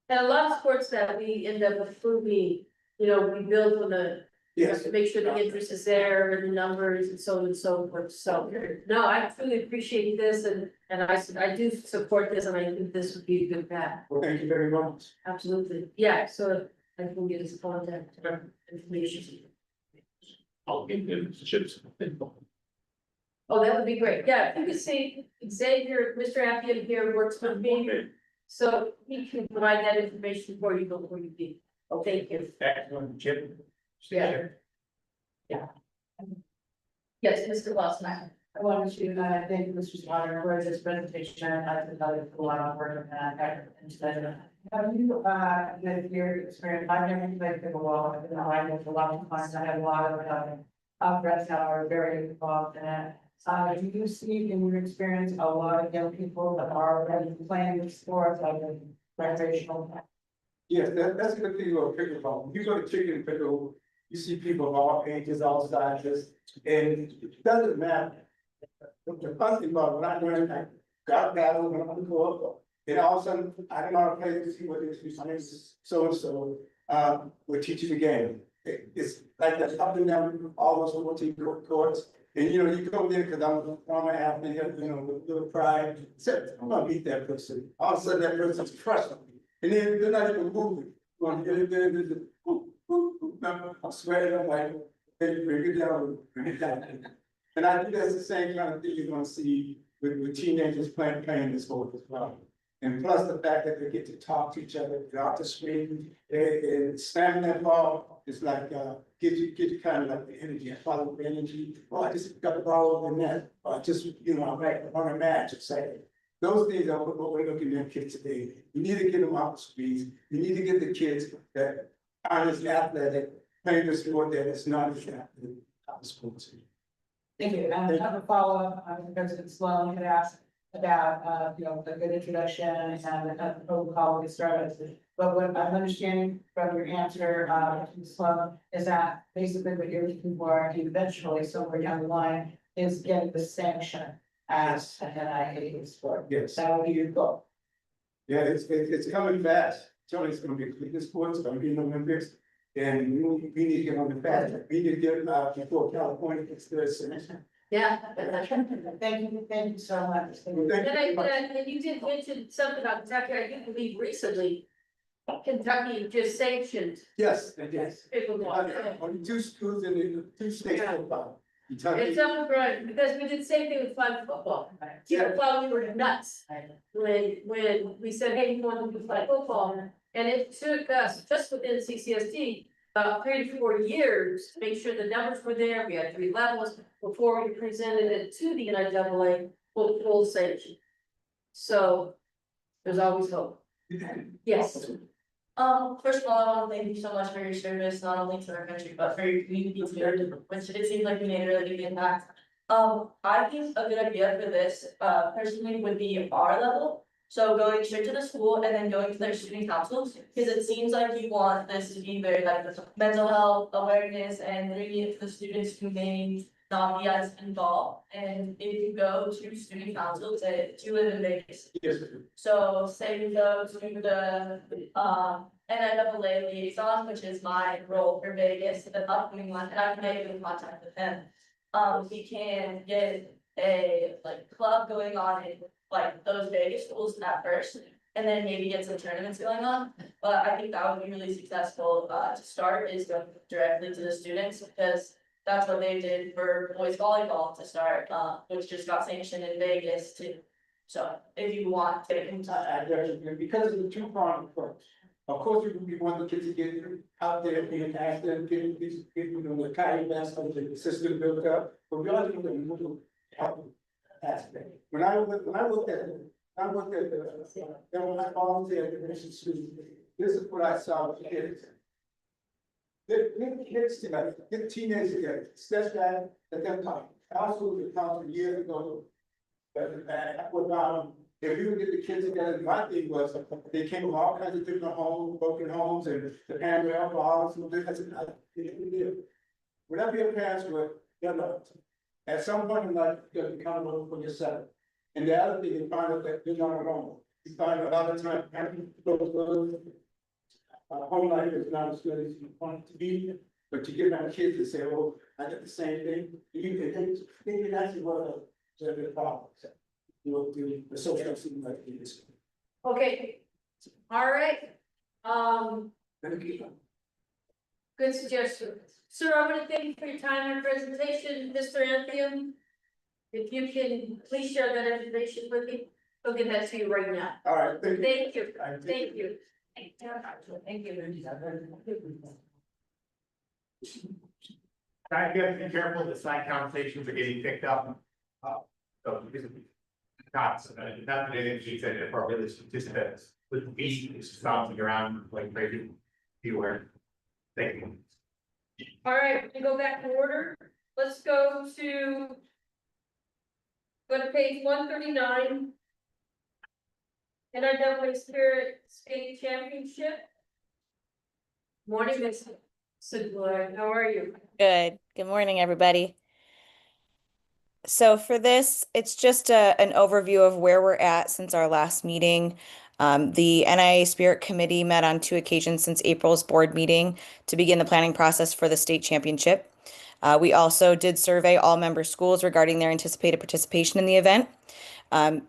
And a lot of sports that we end up approving, we build on the, Yes. to make sure the interest is there and the numbers and so on and so forth. So, no, I truly appreciate this and I do support this and I think this would be a good path. Well, thank you very much. Absolutely. Yeah, so I can get his contact information. I'll give them chips. Oh, that would be great. Yeah, if you could see Xavier, Mr. Appian here works with me. So he can provide that information for you before you leave. Oh, thank you. Excellent, Chip. Yeah. Yeah. Yes, Mr. Lawson. I wanted to thank Mr. Slaughter for this presentation. I think that was a lot of work and have you, with your experience, I've never played pickleball, I've been aligned with a lot of clients, I have a lot of friends that are very involved in it. Do you see in your experience a lot of young people that are already playing the sports, like recreational? Yes, that's a good thing about pickleball. When you go to Chicken and Pickle, you see people of all ages, all sizes, and it doesn't matter. The fun thing about when I learned, I got battle when I'm court, and all of a sudden, I don't know how to play to see what this is, so and so, we're teaching the game. It's like that up and down, all those 14 courts, and you go there, cause I'm a former athlete, with little pride, said, I'm gonna beat that person. All of a sudden, that person's crushed me, and then they're not even moving. I'm sweating, I'm like, hey, bring it down, bring it down. And I think that's the same kind of thing you're gonna see with teenagers playing this sport as well. And plus the fact that they get to talk to each other, go out the screen, and slamming that ball is like, gives you kind of like the energy, I follow the energy. Oh, I just got the ball over the net, or just, I'm right on a match, or say. Those things are what we're looking at kids today. You need to get them off the streets. You need to get the kids that aren't as athletic, playing the sport that is not as athletic, out of sports. Thank you. And I have a follow-up, President Sloan had asked about, a good introduction and the kind of protocol we started. But what I'm understanding from your answer, Sloan, is that basically what you're looking for eventually, somewhere down the line, is getting the sanction as an NIAA sport. Yes. That would be your goal. Yeah, it's coming fast. Tony's gonna be clean sports, it's gonna be in the Olympics. And we need to get on the fast track. We need to get before California gets their sanction. Yeah. Thank you so much. And you did mention something about Kentucky, I do believe recently, Kentucky just sanctioned Yes, it is. pickleball. Only two schools in the two states football. Kentucky. It's up for, because we did the same thing with flag football. People thought we were nuts when we said, hey, you want to do flag football? And it took us, just within CCSD, about 3 to 4 years to make sure the numbers were there. We had 3 levels before we presented it to the NIAA for full sanction. So there's always hope. Yes. First of all, I want to thank you so much for your service, not only to our country, but for your community too, which it seems like you made a really big impact. I think a good idea for this, personally would be our level. So going straight to the school and then going to their student councils, because it seems like you want this to be very like mental health awareness and bringing it to the students who may not be as involved. And if you go to student councils, you live in Vegas. Yes. So say we go to the NIAA liaison, which is my role for Vegas, the upcoming one, and I can make in contact with him. We can get a like club going on in like those Vegas schools at first, and then maybe get some tournaments going on. But I think that would be really successful to start is going directly to the students, because that's what they did for boys volleyball to start, which just got sanctioned in Vegas too. So if you want to, Because of the two-pronged approach. Of course, we want the kids to get out there, being active, getting these, you know, the cardiovascular, the system built up, but we also need to move the health aspect. When I looked at the, then when I volunteered at the mission student, this is what I saw with the kids. Get kids together, get teenagers together, step back, let them talk. I also was a counselor years ago. But if you get the kids together, my thing was, they came from all kinds of different homes, broken homes, and the parents were alcoholics, and this, whatever your parents were, you know, at some point in life, you gotta be accountable for yourself. And the other thing, you find out that you're not alone. You find out a lot of times, home life is not as good as you want it to be, but you get my kids to say, oh, I got the same thing. You can think that's what the problem. You know, the social scene like this. Okay, all right, good suggestion. Sir, I want to thank you for your time and presentation, Mr. Anthony. If you can, please share that information with me, I'll get that to you right now. All right, thank you. Thank you, thank you. Thank you. I gotta be careful, the side conversations are getting picked up. So because of not that she said it for really participants with me, it's bouncing around like crazy. Viewer. Thank you. All right, we go back to order. Let's go to page 139. NIAA Spirit State Championship. Morning, Miss Sidler. How are you? Good. Good morning, everybody. So for this, it's just an overview of where we're at since our last meeting. The NIAA Spirit Committee met on 2 occasions since April's board meeting to begin the planning process for the state championship. We also did survey all member schools regarding their anticipated participation in the event.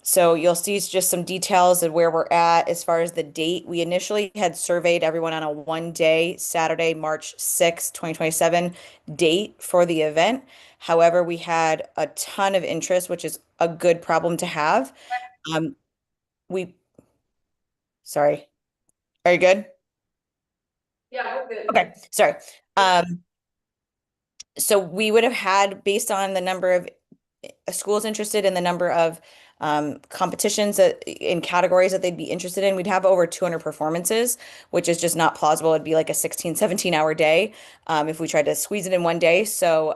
So you'll see just some details of where we're at as far as the date. We initially had surveyed everyone on a 1-day, Saturday, March 6, 2027 date for the event. However, we had a ton of interest, which is a good problem to have. Sorry, are you good? Yeah, we're good. Okay, sorry. So we would have had, based on the number of schools interested and the number of competitions that in categories that they'd be interested in, we'd have over 200 performances, which is just not plausible. It'd be like a 16-17 hour day if we tried to squeeze it in one day. So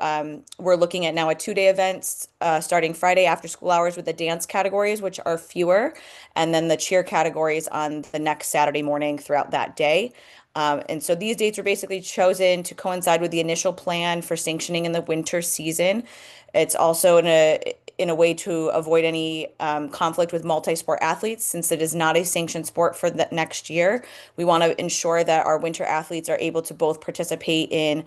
we're looking at now a 2-day event starting Friday after school hours with the dance categories, which are fewer, and then the cheer categories on the next Saturday morning throughout that day. And so these dates were basically chosen to coincide with the initial plan for sanctioning in the winter season. It's also in a way to avoid any conflict with multi-sport athletes, since it is not a sanctioned sport for the next year. We want to ensure that our winter athletes are able to both participate in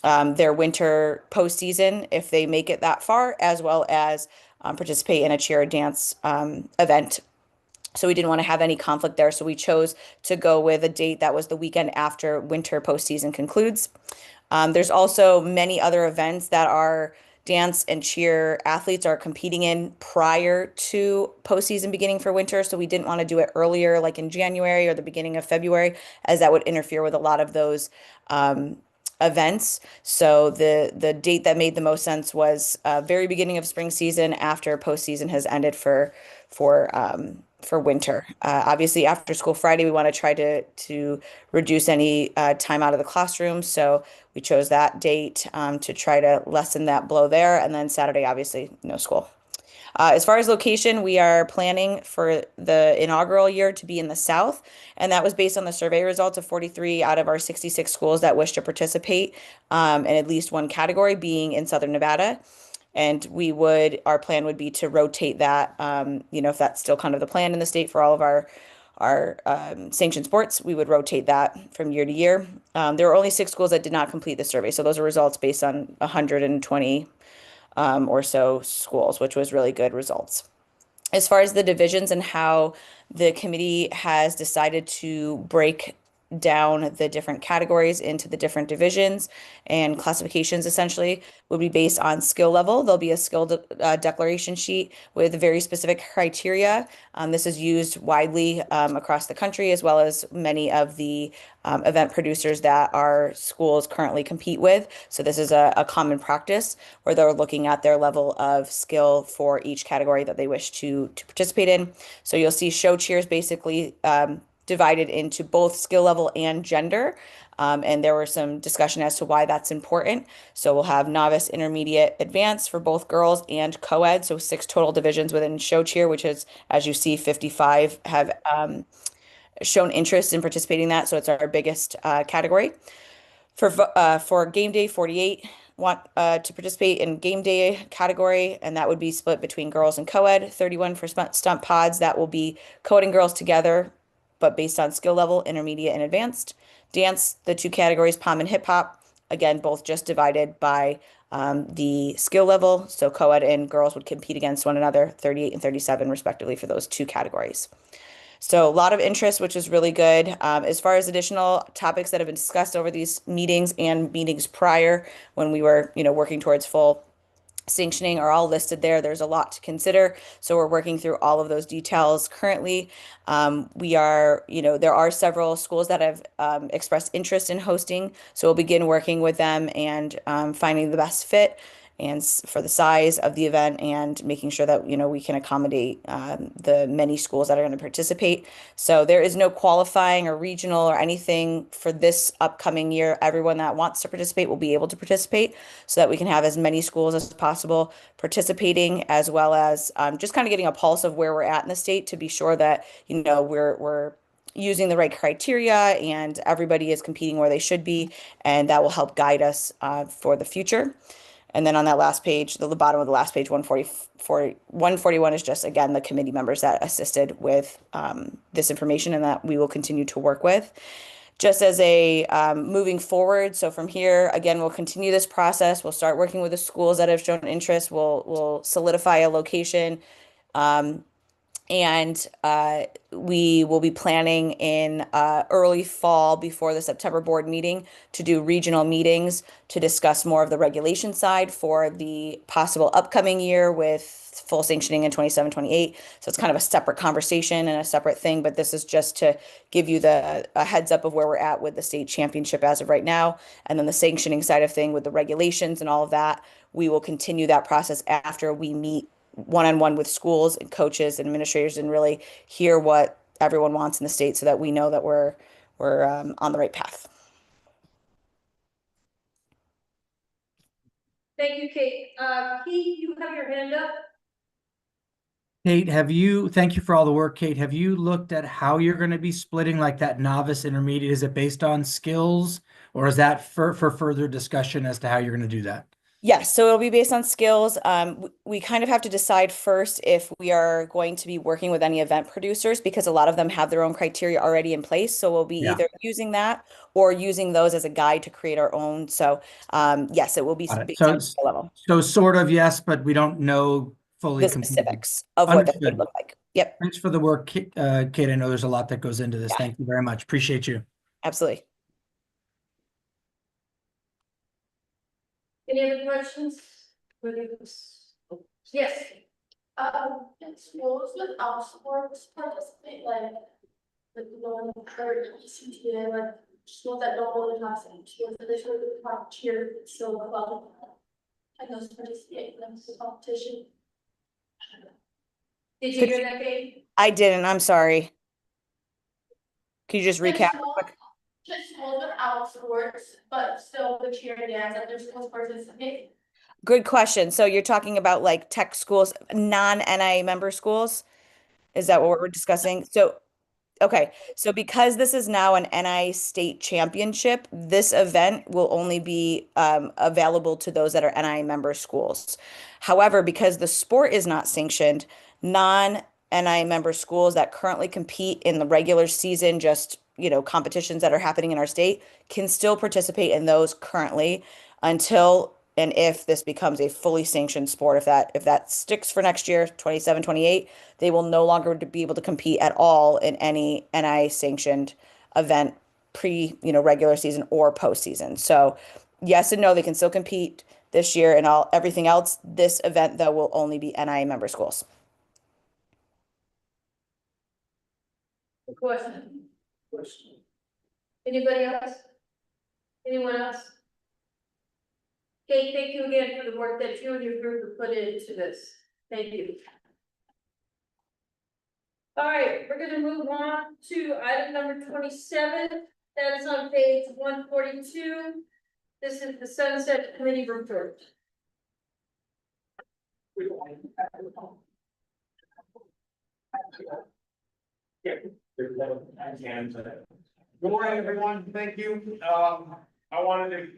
their winter postseason if they make it that far, as well as participate in a cheer or dance event. So we didn't want to have any conflict there. So we chose to go with a date that was the weekend after winter postseason concludes. There's also many other events that our dance and cheer athletes are competing in prior to postseason beginning for winter. So we didn't want to do it earlier, like in January or the beginning of February, as that would interfere with a lot of those events. So the date that made the most sense was very beginning of spring season after postseason has ended for winter. Obviously, after school Friday, we want to try to reduce any time out of the classroom. So we chose that date to try to lessen that blow there. And then Saturday, obviously, no school. As far as location, we are planning for the inaugural year to be in the South, and that was based on the survey results of 43 out of our 66 schools that wish to participate in at least one category being in Southern Nevada. And our plan would be to rotate that, if that's still kind of the plan in the state for all of our sanctioned sports, we would rotate that from year to year. There were only 6 schools that did not complete the survey, so those are results based on 120 or so schools, which was really good results. As far as the divisions and how the committee has decided to break down the different categories into the different divisions and classifications essentially would be based on skill level. There'll be a declaration sheet with very specific criteria. This is used widely across the country, as well as many of the event producers that our schools currently compete with. So this is a common practice where they're looking at their level of skill for each category that they wish to participate in. So you'll see show cheers basically divided into both skill level and gender. And there were some discussion as to why that's important. So we'll have novice, intermediate, advanced for both girls and co-ed. So 6 total divisions within show cheer, which is, as you see, 55 have shown interest in participating in that. So it's our biggest category. For game day, 48 want to participate in game day category, and that would be split between girls and co-ed. 31 for stunt pods, that will be co-ed and girls together, but based on skill level, intermediate and advanced. Dance, the 2 categories, pom and hip hop, again, both just divided by the skill level. So co-ed and girls would compete against one another, 38 and 37 respectively for those 2 categories. So a lot of interest, which is really good. As far as additional topics that have been discussed over these meetings and meetings prior, when we were, working towards full sanctioning, are all listed there. There's a lot to consider. So we're working through all of those details currently. There are several schools that have expressed interest in hosting. So we'll begin working with them and finding the best fit and for the size of the event and making sure that we can accommodate the many schools that are going to participate. So there is no qualifying or regional or anything for this upcoming year. Everyone that wants to participate will be able to participate, so that we can have as many schools as possible participating, as well as just kind of getting a pulse of where we're at in the state to be sure that we're using the right criteria and everybody is competing where they should be, and that will help guide us for the future. And then on that last page, the bottom of the last page, 141 is just, again, the committee members that assisted with this information and that we will continue to work with. Just as a moving forward, so from here, again, we'll continue this process. We'll start working with the schools that have shown interest. We'll solidify a location. And we will be planning in early fall before the September board meeting to do regional meetings to discuss more of the regulation side for the possible upcoming year with full sanctioning in 27-28. So it's kind of a separate conversation and a separate thing, but this is just to give you a heads up of where we're at with the state championship as of right now. And then the sanctioning side of thing with the regulations and all of that, we will continue that process after we meet one-on-one with schools and coaches and administrators and really hear what everyone wants in the state so that we know that we're on the right path. Thank you, Kate. Keith, you have your hand up. Kate, thank you for all the work, Kate. Have you looked at how you're going to be splitting like that novice intermediate? Is it based on skills, or is that for further discussion as to how you're going to do that? Yes, so it'll be based on skills. We kind of have to decide first if we are going to be working with any event producers because a lot of them have their own criteria already in place. So we'll be Yeah. either using that or using those as a guide to create our own. So yes, it will be Got it. based So, on skill level, so sort of yes, but we don't know fully the completely. specifics of what that would Understood. look like. Yep, Thanks for the work, Kate. Kate, I know there's a lot that goes into this. Yeah. Thank you very much. Appreciate you. absolutely. Any other questions? Yes. In schools without sports participate, like no encourage ECTA, like schools that don't really have some schools that they should have cheer, it's still above. And those participate in the competition. Did you hear that, Kate? I didn't. I'm sorry. Can you just recap? Just schools without sports, but still the cheer and dance, like their schools participate. Good question. So you're talking about like tech schools, non-NIA member schools? Is that what we're discussing? So, okay. So because this is now an NIA state championship, this event will only be available to those that are NIA member schools. However, because the sport is not sanctioned, non-NIA member schools that currently compete in the regular season, just, competitions that are happening in our state can still participate in those currently until and if this becomes a fully sanctioned sport, if that sticks for next year, 27, 28, they will no longer be able to compete at all in any NI sanctioned event regular season or postseason. So yes and no, they can still compete this year and everything else. This event though will only be NI member schools. Question. Anybody else? Anyone else? Kate, thank you again for the work that you and your group have put into this. Thank you. All right, we're gonna move on to item number 27. That is on page 142. This is the Sunset Committee report. Good morning, everyone. Thank you. I wanted to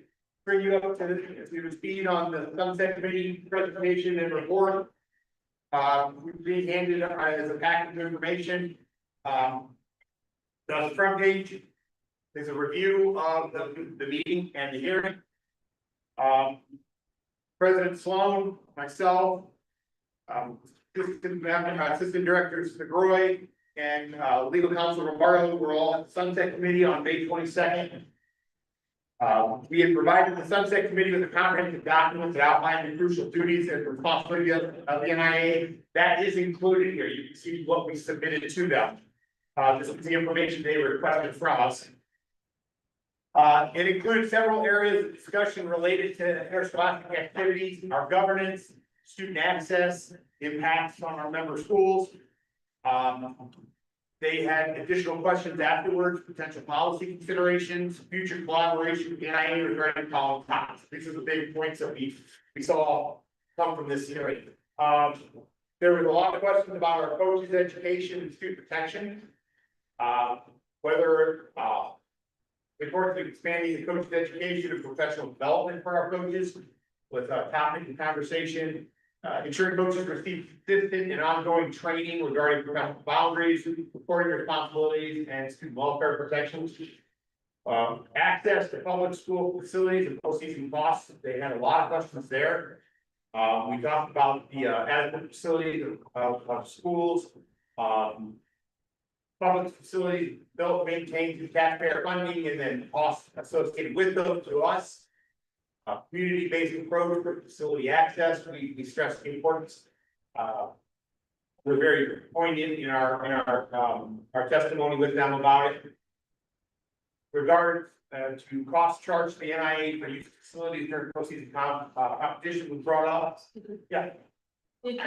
bring you up to the speed on the Sunset Committee presentation and report. We've been handed as a package of information. The front page is a review of the meeting and the hearing. President Sloan, myself, Assistant Directors DeGroy and Legal Counsel Roberto were all at the Sunset Committee on May 22nd. We had provided the Sunset Committee with a comprehensive document that outlined the crucial duties and responsibilities of the NIA. That is included here. You can see what we submitted to them. This is the information they requested from us. It includes several areas of discussion related to interscholastic activities, our governance, student access, impacts on our member schools. They had additional questions afterwards, potential policy considerations, future collaboration with the NIA regarding college topics. These are the big points that we saw come from this hearing. There was a lot of questions about our coaches' education and student protection. Whether the importance of expanding the coaches' education and professional development for our coaches was a topic of conversation. Ensuring coaches receive consistent and ongoing training regarding professional boundaries, reporting responsibilities, and student welfare protections. Access to public school facilities and postseason costs, they had a lot of questions there. We talked about the adequate facilities of schools. Public facilities built, maintained through taxpayer funding, and then costs associated with those to us. Community-based approach for facility access, we stress the importance. We're very poignant in our testimony with them about it. Regard to cost charged to the NIA for use of facilities during postseason competition was brought up. Yeah. Did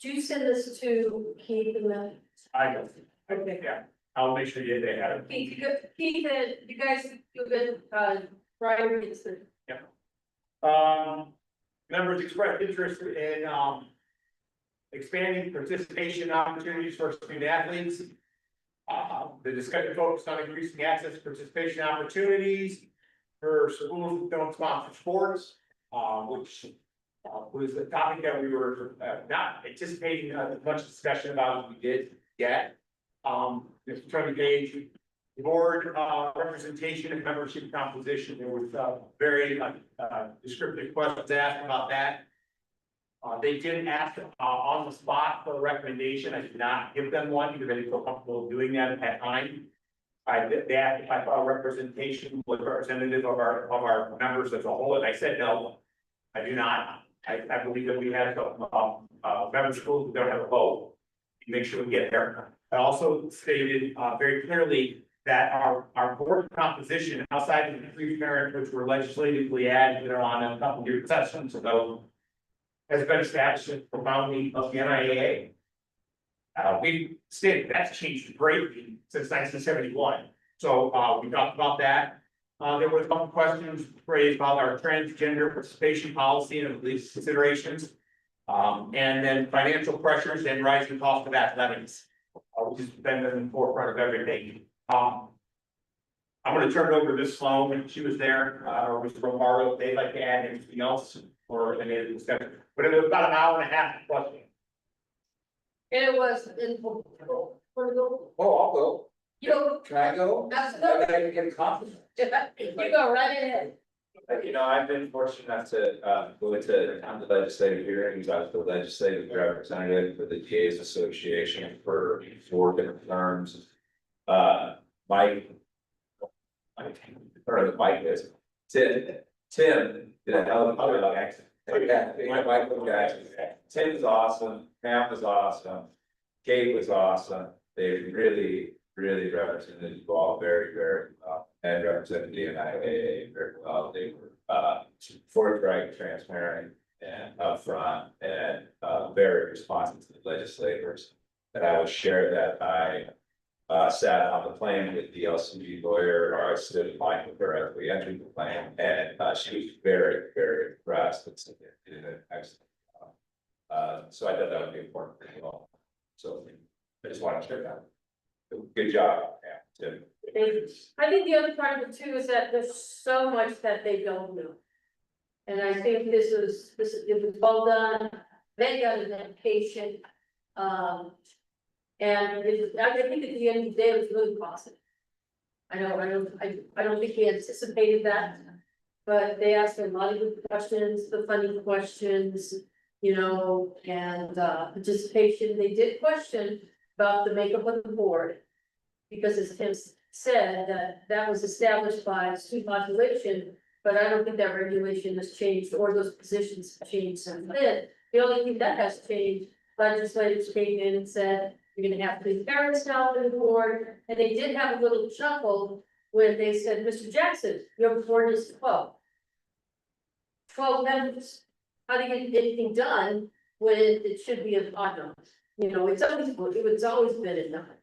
you send this to Keith and then? I don't. Okay, yeah, I'll make sure they have it. Keith, you guys, you've been, Brian, it's Members expressed interest in, expanding participation opportunities for student athletes. The discussion focused on increasing access to participation opportunities for schools that don't sponsor sports. which was the topic that we were not anticipating as much discussion about as we did get. Just trying to gauge the board representation and membership composition. There was very descriptive questions asked about that. They didn't ask on the spot for a recommendation. I did not give them one because I didn't feel comfortable doing that at that time. They asked if I thought representation was representative of our members as a whole, and I said no, I do not. I believe that we have member schools who don't have a vote. Make sure we get there. I also stated very clearly that our board composition outside of the three parents, which were legislatively added on a couple of year sessions ago, has been established for founding of the NIAA. We stated that's changed greatly since 1971. So we talked about that. There was some questions raised about our transgender participation policy and these considerations. And then financial pressures and rising cost of athletics, which has been in the forefront of everything. I'm going to turn it over to Ms. Sloan. She was there, or Mr. Romaro, if they'd like to add anything else or any of the discussion. But it was about an hour and a half of question. It was in. Oh, I'll go. You, Can I go? absolutely, I get a compliment. you go right ahead. You know, I've been fortunate enough to go into the legislative hearings. I was the legislative representative for the GAs Association for 4 different terms. Mike, or Mike is Tim did a hell of a job. Yeah, Michael Jackson. Tim was awesome. Pam was awesome. Kate was awesome. They really represented you all very well, and represented the NIAA very well. They were forthright, transparent, and upfront, and very responsive to the legislators. And I will share that I sat on the plane with the LCB lawyer, or I stood in line with her as we entered the plane, and she was very impressed and did an excellent job. So I thought that would be important for you all. So I just wanted to share that. Good job. Yeah, Tim. I think the other part of it too is that there's so much that they don't know. And I think it was well done, they got an education. And I think at the end of the day, it was really positive. I don't think we anticipated that, but they asked a lot of good questions, the funny questions, you know, and participation. They did question about the makeup of the board, because as Tim said, that was established by student population, but I don't think that regulation has changed or those positions have changed since then. The only thing that has changed, legislators came in and said, you're gonna have 3 parents now on the board, and they did have a little chuckle when they said, Mr. Jackson, your board is 12. 12 members, how do you get anything done when it should be an odd number? You know, it's always been a number.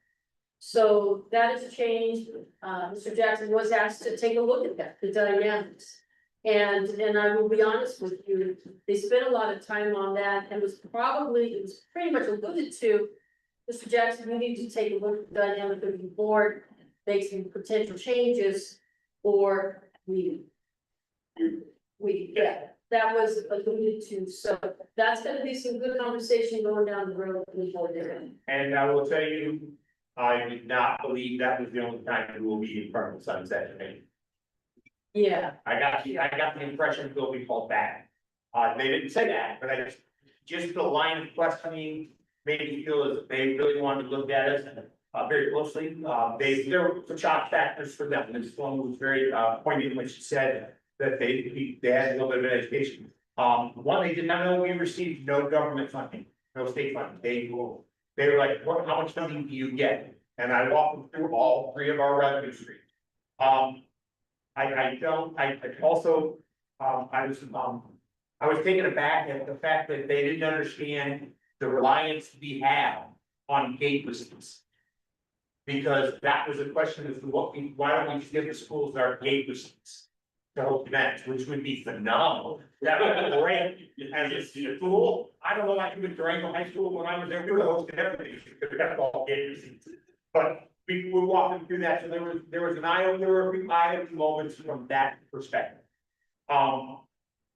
So that has changed. Mr. Jackson was asked to take a look at that, the dynamics. And I will be honest with you, they spent a lot of time on that, and it was pretty much alluded to. Mr. Jackson, you need to take a look at the dynamic of your board, make some potential changes, or that was alluded to. So that's gonna be some good conversation going down the road with board there. And I will tell you, I did not believe that was the only time we will be in front of the sunset committee. Yeah. I got the impression they'll be called back. They didn't say that, but just the line of questioning made me feel as if they really wanted to look at us very closely. There were some shock factors for them. Ms. Sloan was very poignant when she said that they had a little bit of an education. One, they did not know we received no government funding, no state funding. They were like, how much funding do you get? And I walked them through all 3 of our revenue streams. I was taken aback at the fact that they didn't understand the reliance we have on gate receipts. Because that was a question as to why don't we just give the schools our gate receipts to host events, which would be phenomenal. That would be great. And it's cool. I don't know, like in Durango High School, when I was there, we were hosting everything, because we got all gate receipts. But we were walking through that, so there was an eye-opener, there were a few eye-opening moments from that perspective.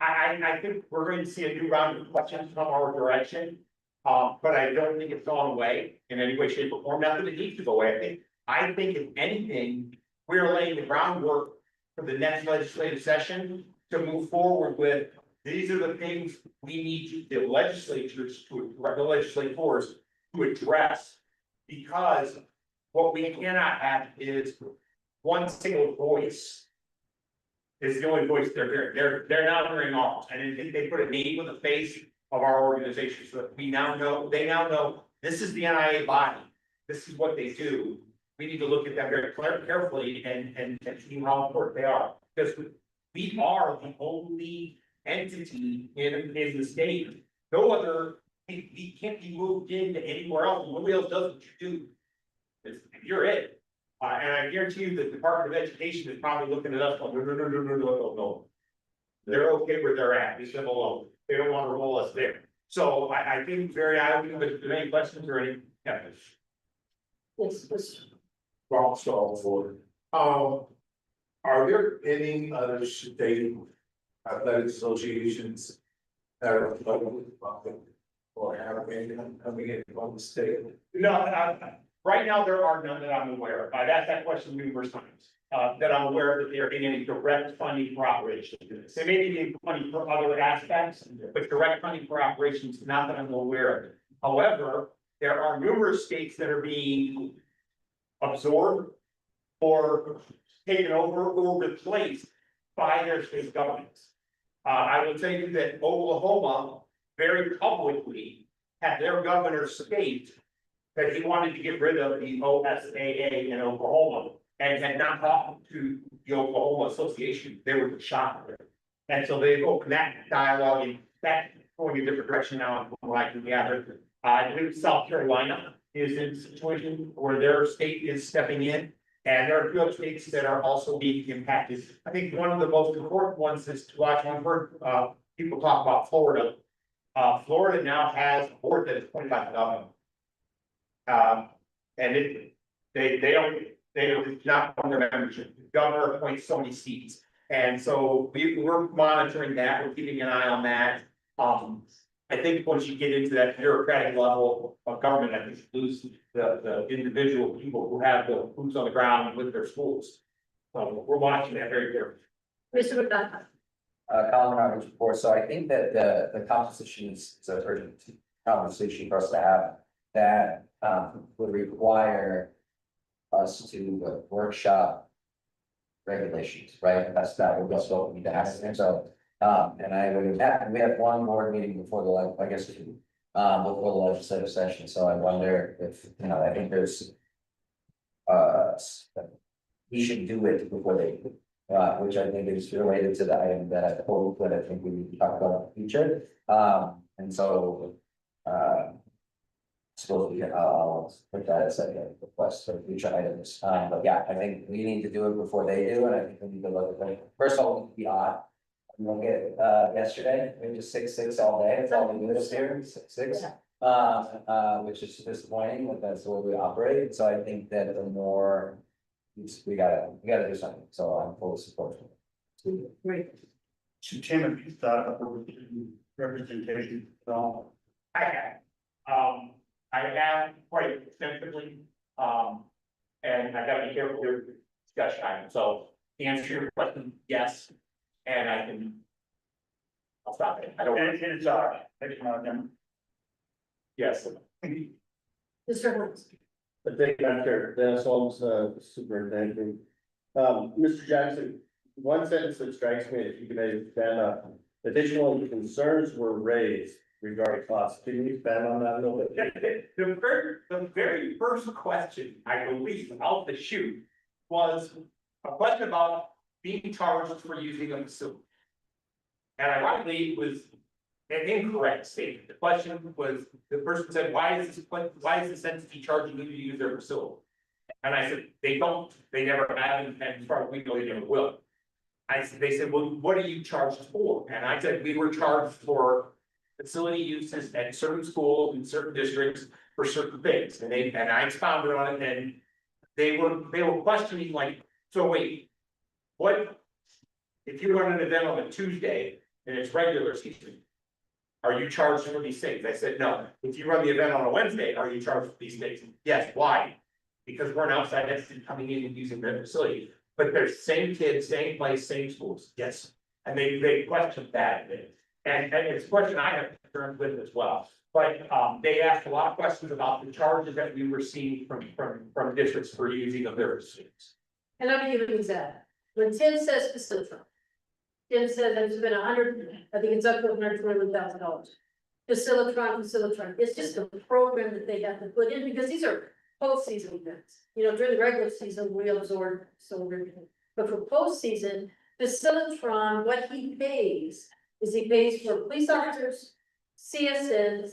I think we're going to see a new round of questions from our direction. But I don't think it's gone away in any way, shape or form, not that it needs to go away. I think if anything, we're laying the groundwork for the next legislative session to move forward with. These are the things we need the legislatures to, the legislators to address. Because what we cannot have is one single voice. Is the only voice they're hearing. They're now hearing ours, and I think they put a name with a face of our organization, so that we now know, they now know, this is the NIAA body. This is what they do. We need to look at them very carefully and see how important they are, because we are the only entity in the state. No other, we can't be moved into anywhere else. Nobody else does what you do. You're it. And I guarantee you the Department of Education is probably looking at us, going, no. They're okay where they're at, leave them alone. They don't want to roll us there. So I think it's very eye-opening, but if there are any questions or any, yeah. Yes. Rob Stahl for, are there any other state athletic associations that are or have been coming in from the state? No, right now, there are none that I'm aware of. I've asked that question numerous times, that I'm aware that they're in any direct funding for operations. They may be getting funding for other aspects, but direct funding for operations, not that I'm aware of. However, there are numerous states that are being absorbed or taken over or replaced by their state governments. I will tell you that Oklahoma very publicly had their governor state that he wanted to get rid of the OSAA in Oklahoma and had not talked to the Oklahoma Association. They were shocked. And so they opened that dialogue and that's going a different direction now, from what I can gather. I believe South Carolina is in a situation where their state is stepping in. And there are a few other states that are also being impacted. I think one of the most important ones is to watch. I've heard people talk about Florida. Florida now has a board that is appointed by the governor. And they not on their membership. The governor appoints so many seats. And so we're monitoring that, we're keeping an eye on that. I think once you get into that bureaucratic level of government, I think you lose the individual people who have the boots on the ground with their schools. So we're watching that very carefully. Mr. McDonough. Colin Roberts report, so I think that the composition is an urgent conversation for us to have that would require us to workshop regulations, right? That's what we need to ask them, so. And we have one board meeting before the, I guess, two, before the legislative session, so I wonder if, I think there's. We should do it before they, which I think is related to the item that I told, that I think we need to talk about in the future. And so, suppose we can, I'll put that as a request for future items, but yeah, I think we need to do it before they do, and I think we need to look at it. First of all, we need to be odd. Look at yesterday, we were just 6-6 all day, it's all we do this year, 6-6. Which is disappointing, but that's the way we operate, so I think that the more. We gotta do something, so I'm fully supportive. Great. So Tim, have you thought of representation at all? I have quite extensively, and I gotta be careful with discussion items, so to answer your question, yes, and I can. I'll stop it, I don't. It's all right. Yes. Mr. Woods. I think Dr. Dennis Holmes, superintendent. Mr. Jackson, one sentence that strikes me, if you can maybe expand on, additional concerns were raised regarding costs. Can you expand on that a little bit? The very first question, I believe, out the chute, was a question about being charged for using a facility. And ironically, it was an incorrect statement. The question was, the person said, why is this entity charging you to use their facility? And I said, they never have, and as far as we know, they never will. They said, well, what are you charged for? And I said, we were charged for facility uses at certain schools in certain districts for certain things. And I expounded on it, and they were questioning, like, so wait, what if you run an event on a Tuesday, and it's regular season. Are you charged for these things? I said, no. If you run the event on a Wednesday, are you charged for these things? Yes, why? Because we're an outside entity coming in and using their facility, but they're same kids, same place, same schools, yes. And they question that, and it's a question I have concerns with as well. But they asked a lot of questions about the charges that we received from districts for using of their facilities. And let me give you an example. When Tim says facility, Tim said that it's been I think it's up to $121,000. Facilitron, it's just a program that they have to put in, because these are postseason events. You know, during the regular season, we absorb everything. But for postseason, Facilitron, what he pays is he pays for police officers, CSNs,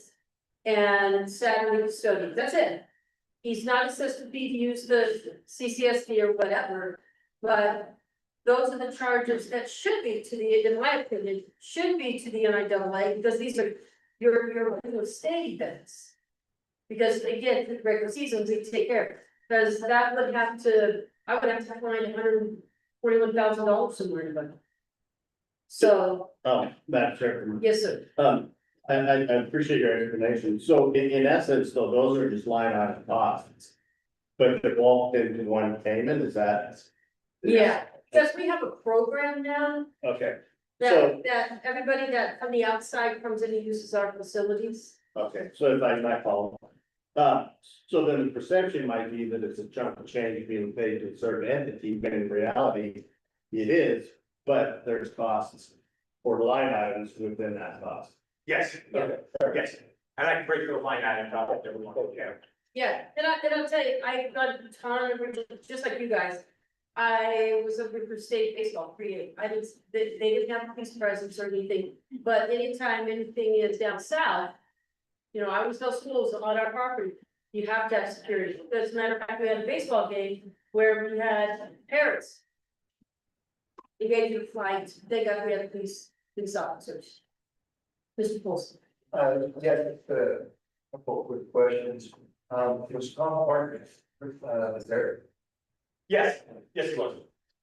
and Saturday custodians. That's it. He's not assessed to be to use the CCSD or whatever, but those are the charges that should be to the, in my opinion, should be to the NIAA, because these are your state events. Because again, the regular seasons, we take care, because that would have to, I would have to find $141,000 somewhere in the budget. So, Madam Chair. yes, sir. I appreciate your explanation. So in essence, though, those are just line item costs. But they're all into one payment, is that? Yeah, because we have a program now Okay, so, that everybody that from the outside comes in and uses our facilities. okay, so if I might follow. So then the perception might be that it's a chunk of change being paid to a certain entity, but in reality, it is, but there's costs or line items within that cost. Yes, Okay. yes, and I can break the line item out if everyone, yeah. Yeah, and I'll tell you, I got a ton of, just like you guys. I was a for state baseball creative. I didn't, they didn't have police presence or anything, but anytime anything is down south. You know, I was tell schools on our property, you have to have security. As a matter of fact, we had a baseball game where we had parents. Engaged in flight, we had police officers. Mr. Paulson. Yeah, just a couple of quick questions. Was Tom Parker, there? Yes, it was.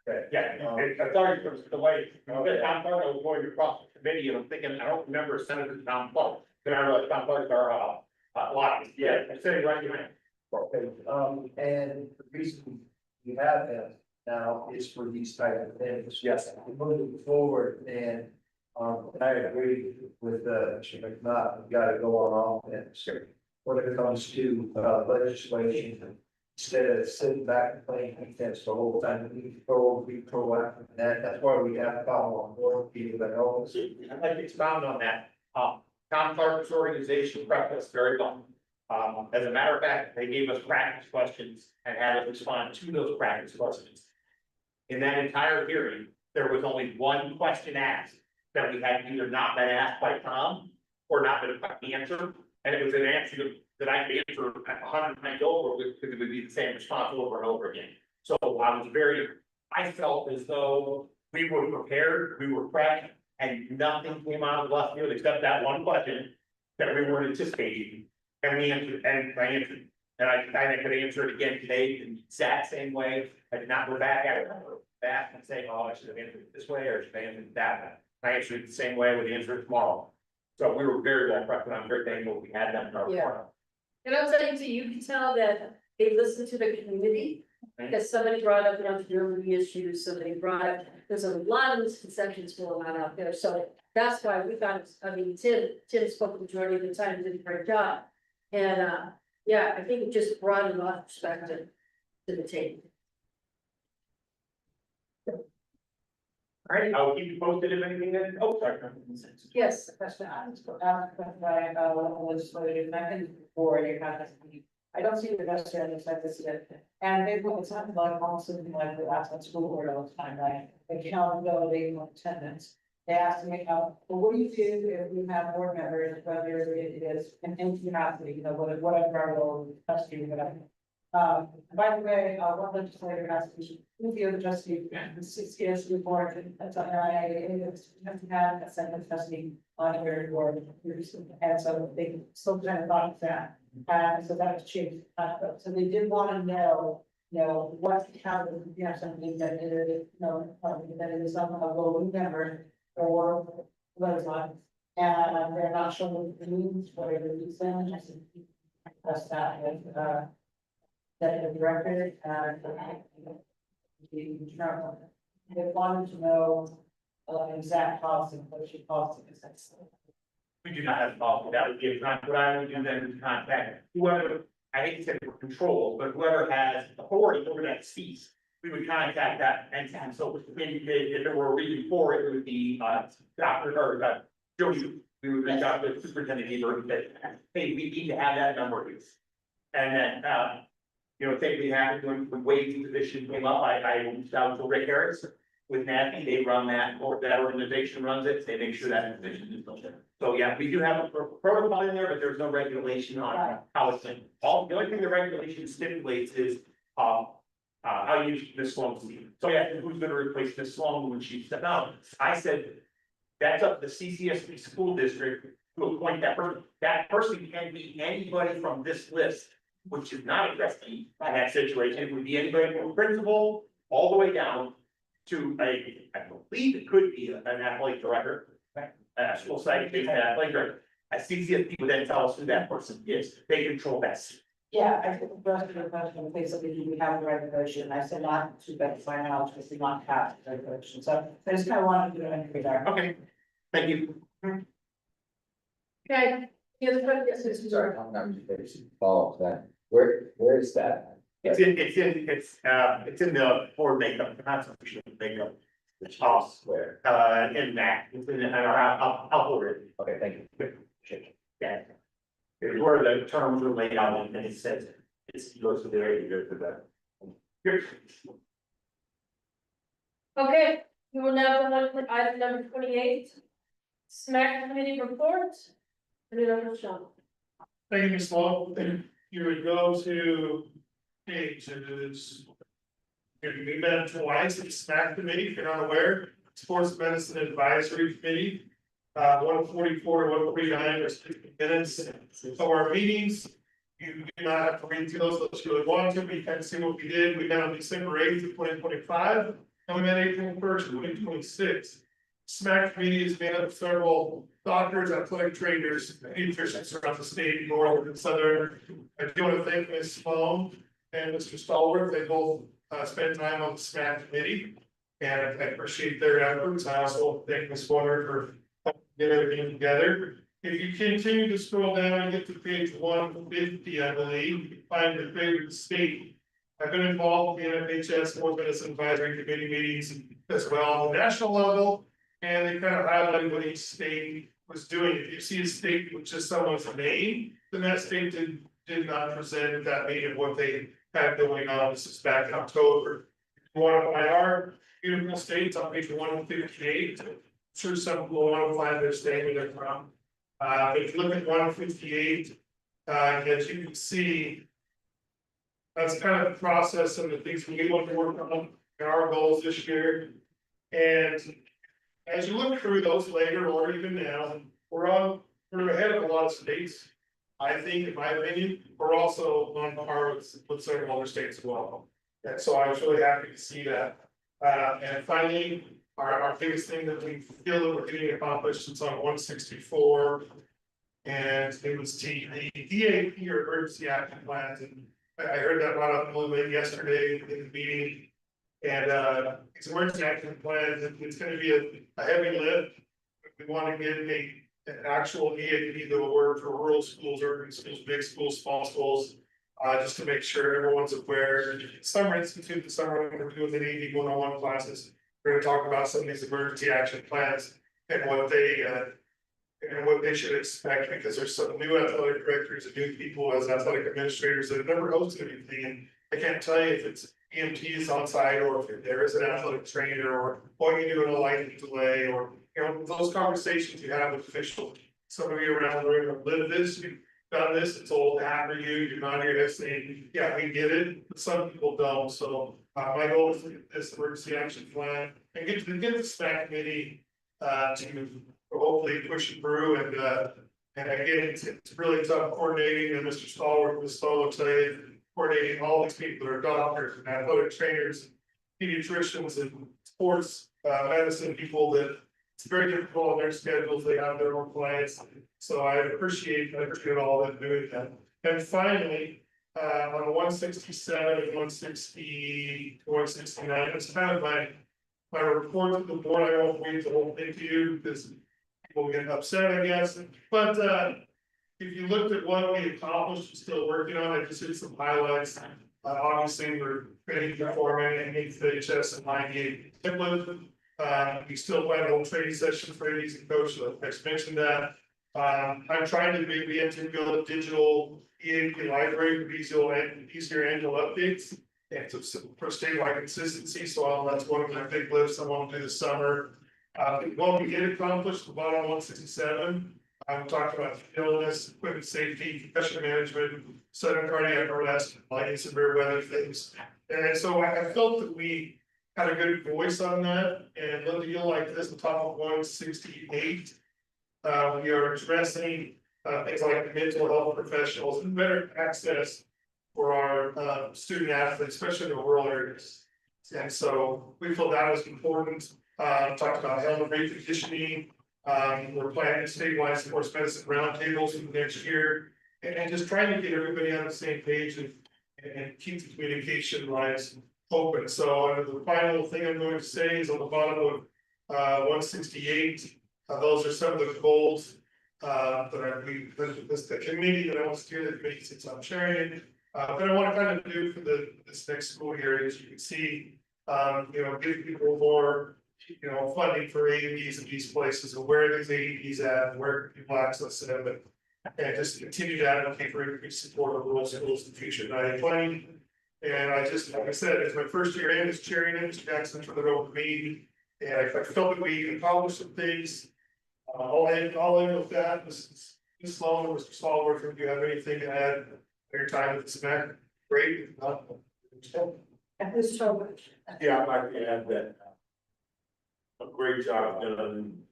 Okay. Yeah, I'm sorry for the way, Tom Clark, I was going across the committee and I'm thinking, I don't remember Senator Tom Clark. Then I realized Tom Clark are, lobbies, yeah, I'm sitting right behind. Okay, and the reason you have that now is for these type of things. Yes. Moving forward, and I agree with Mr. McNaught, we've got to go on offense. When it comes to legislation, instead of sitting back and playing defense the whole time, we need to go be proactive. That's why we have to follow on board people that know us. I'd like to expound on that. Tom Clark's organization prepped us very well. As a matter of fact, they gave us practice questions and had us respond to those practice questions. In that entire hearing, there was only one question asked that we had either not been asked by Tom or not been answered. And it was an answer that I could answer 100 times over because it would be the same response over and over again. So I felt as though we were prepared, we were prepped, and nothing came out of left field except that one question that we weren't anticipating. And we answered, and I answered, and I could answer it again today in the exact same way. I did not go back and say, oh, I should have answered it this way, or I should have answered it that way. I answered it the same way with the answer tomorrow. So we were very well prepped, and I'm very thankful we had them. Yeah. And I was saying to you, can tell that they listen to the community, because somebody brought up accountability issues, somebody brought up, there's a lot of misconceptions going on out there, so that's why we got, I mean, Tim spoke the majority of the time, and did a great job. And, yeah, I think it just brought a lot of perspective to the table. All right, I'll keep you posted if anything that, sorry. Yes. Question, legislative mechanism for your contact. I don't see the best strategy like this yet. And maybe it's something like almost something like the last on school board all the time, right? Accountability and attendance. They asked me, well, what do you do if we have board members, whether it is an incapacity, you know, whatever our role, trustee, whatever. By the way, one legislator asked me, who's the other trustee, the CSU board, and that's on NIAA, have to have a second trustee on your board. And so they still kind of thought of that. And so that was changed. So they did want to know, what's the count, something that it is, that it is on a voting member, or those lines. And they're not sure what the needs, what are the needs, and I said, that's that with, executive director, they wanted to know, exact costs and what she costs. We do not have a policy, that would be a what I would do then is contact whoever, I hate to say for control, but whoever has authority over that piece. We would contact that and so if it were a reason for it, it would be Dr. or Jody. We would reach out to the superintendent and say, hey, we need to have that number. And then you know, say we have when wage position came up, I reached out to Rick Harris with NAFI, they run that, or that organization runs it, they make sure that position is filled in. So yeah, we do have a protocol in there, but there's no regulation on how it's done. The only thing the regulation stipulates is, how you use Ms. Sloan's leave. So yeah, who's gonna replace Ms. Sloan when she stepped out? I said, that's up to the CCSB school district to appoint that person. That person can be anybody from this list, which is not addressing in that situation. It would be anybody from principal all the way down to I believe it could be an athletic director, school site, an athletic director. A CCSB would then tell us who that person is. They control that seat. Yeah, I think the rest of the question, basically, we have the regulation, I said not to bet my knowledge, because we want to have the regulation, so I just kind of wanted to do an entry there. Okay, thank you. Okay, the other question, Sorry, I'm not follow up to that. Where is that? It's in the board makeup, the constitution makeup. Which is where? In that, it's in, I'll hold it. Okay, thank you. Yeah. It's where the terms are laid out and it says, it goes to there, you go to that. Here. okay, we will now go on to item number 28. SMAC committee report. Sean. Thank you, Ms. Long. You would go to page, it is. We met twice at the SMAC committee, if you're not aware, Sports Medicine Advisory Committee. 144 to 149 or 60 minutes of our meetings. You do not have to read through those unless you really want to, but you can see what we did. We met on December 8th of 2025, and we met April 1st, 2026. SMAC committee is made up of several doctors, athletic trainers, and nutritionists around the state, northern and southern. I do want to thank Ms. Sloan and Mr. Stallworth. They both spent time on the SMAC committee, and I appreciate their efforts. I also thank Ms. Warner for get everything together. If you continue to scroll down and get to page 150, I believe, you can find your favorite state. I've been involved in the NHS Sports Medicine Advisory Committee meetings as well on the national level. And they kind of highlighted what each state was doing. If you see a state with just someone's name, then that state did not present that meeting of what they had going on. This is back in October. One of our beautiful states on page 158. Sure, some people want to find their state where they're from. If you look at 158, as you can see, that's kind of the process and the things we want to work on in our goals this year. And as you look through those later or even now, we're ahead of a lot of states. I think, in my opinion, we're also on par with several other states as well. And so I was really happy to see that. And finally, our biggest thing that we feel that we're getting accomplished is on 164. And it was the DAP or emergency action plans. And I heard that brought up a little bit yesterday in the meeting. And it's emergency action plans, it's gonna be a heavy lift. We want to get an actual EAP that will work for rural schools, urban schools, big schools, small schools. Just to make sure everyone's aware. Summer Institute, the summer we're doing the AD 101 classes. We're gonna talk about some of these emergency action plans and what they should expect, because there's some new athletic directors and new people as athletic administrators that have never hosted anything. And I can't tell you if it's EMTs on site or if there is an athletic trainer or what you do in a lightning delay, or those conversations you have with officials. Some of you around the room have lived this, you've done this, it's old hat for you, you're not here to say, yeah, we get it, but some people don't. So my goal is to get this emergency action plan and get the SMAC committee to hopefully push it through. And again, it's really tough coordinating, and Mr. Stallworth, Ms. Stoll today, coordinating all these people that are doctors and athletic trainers, pediatricians and sports medicine people that it's very difficult on their schedules, they have their own plans, so I appreciate all that doing that. And finally, on 167, 160, 169, it's kind of my report to the board. I won't read the whole thing to you because people get upset, I guess, but if you looked at what we accomplished, we're still working on, I just did some highlights. Obviously, we're ready to perform any HS and NIAA template. We still plan to hold training sessions for ADs and coaches, I just mentioned that. I'm trying to we have to build a digital EAP library for easier annual updates. And for statewide consistency, so that's one of my big lists I want to do this summer. What we did accomplish, the bottom 167, I'm talking about illness, equipment safety, concussion management, sudden cardiac arrest, light severe weather things. And so I felt that we had a good voice on that, and Linda, you'll like this, the top of 168. We are addressing things like mental health professionals and better access for our student athletes, especially in the rural areas. And so we feel that was important. Talked about health and reconditioning. We're planning statewide sports medicine roundtables for the next year, and just trying to get everybody on the same page and keep the communication lines open. So the final thing I'm going to say is on the bottom of 168. Those are some of the goals that the committee that I want to steer the committee since I'm chairing it. But I want to kind of do for this next school year, as you can see, give people more, funding for AEDs in these places, and where are these AEDs at, and where can people access them, and just continue to advocate for increased support of rural schools in the future. NIAA planning. And I just, like I said, it's my first year in as chairing it, Mr. Jackson turned it over to me, and I felt that we accomplished some things. I'll end with that. Ms. Sloan, Mr. Stallworth, if you have anything to add your time with this man, great. Thank you so much. Yeah, I'd like to add that. A great job done.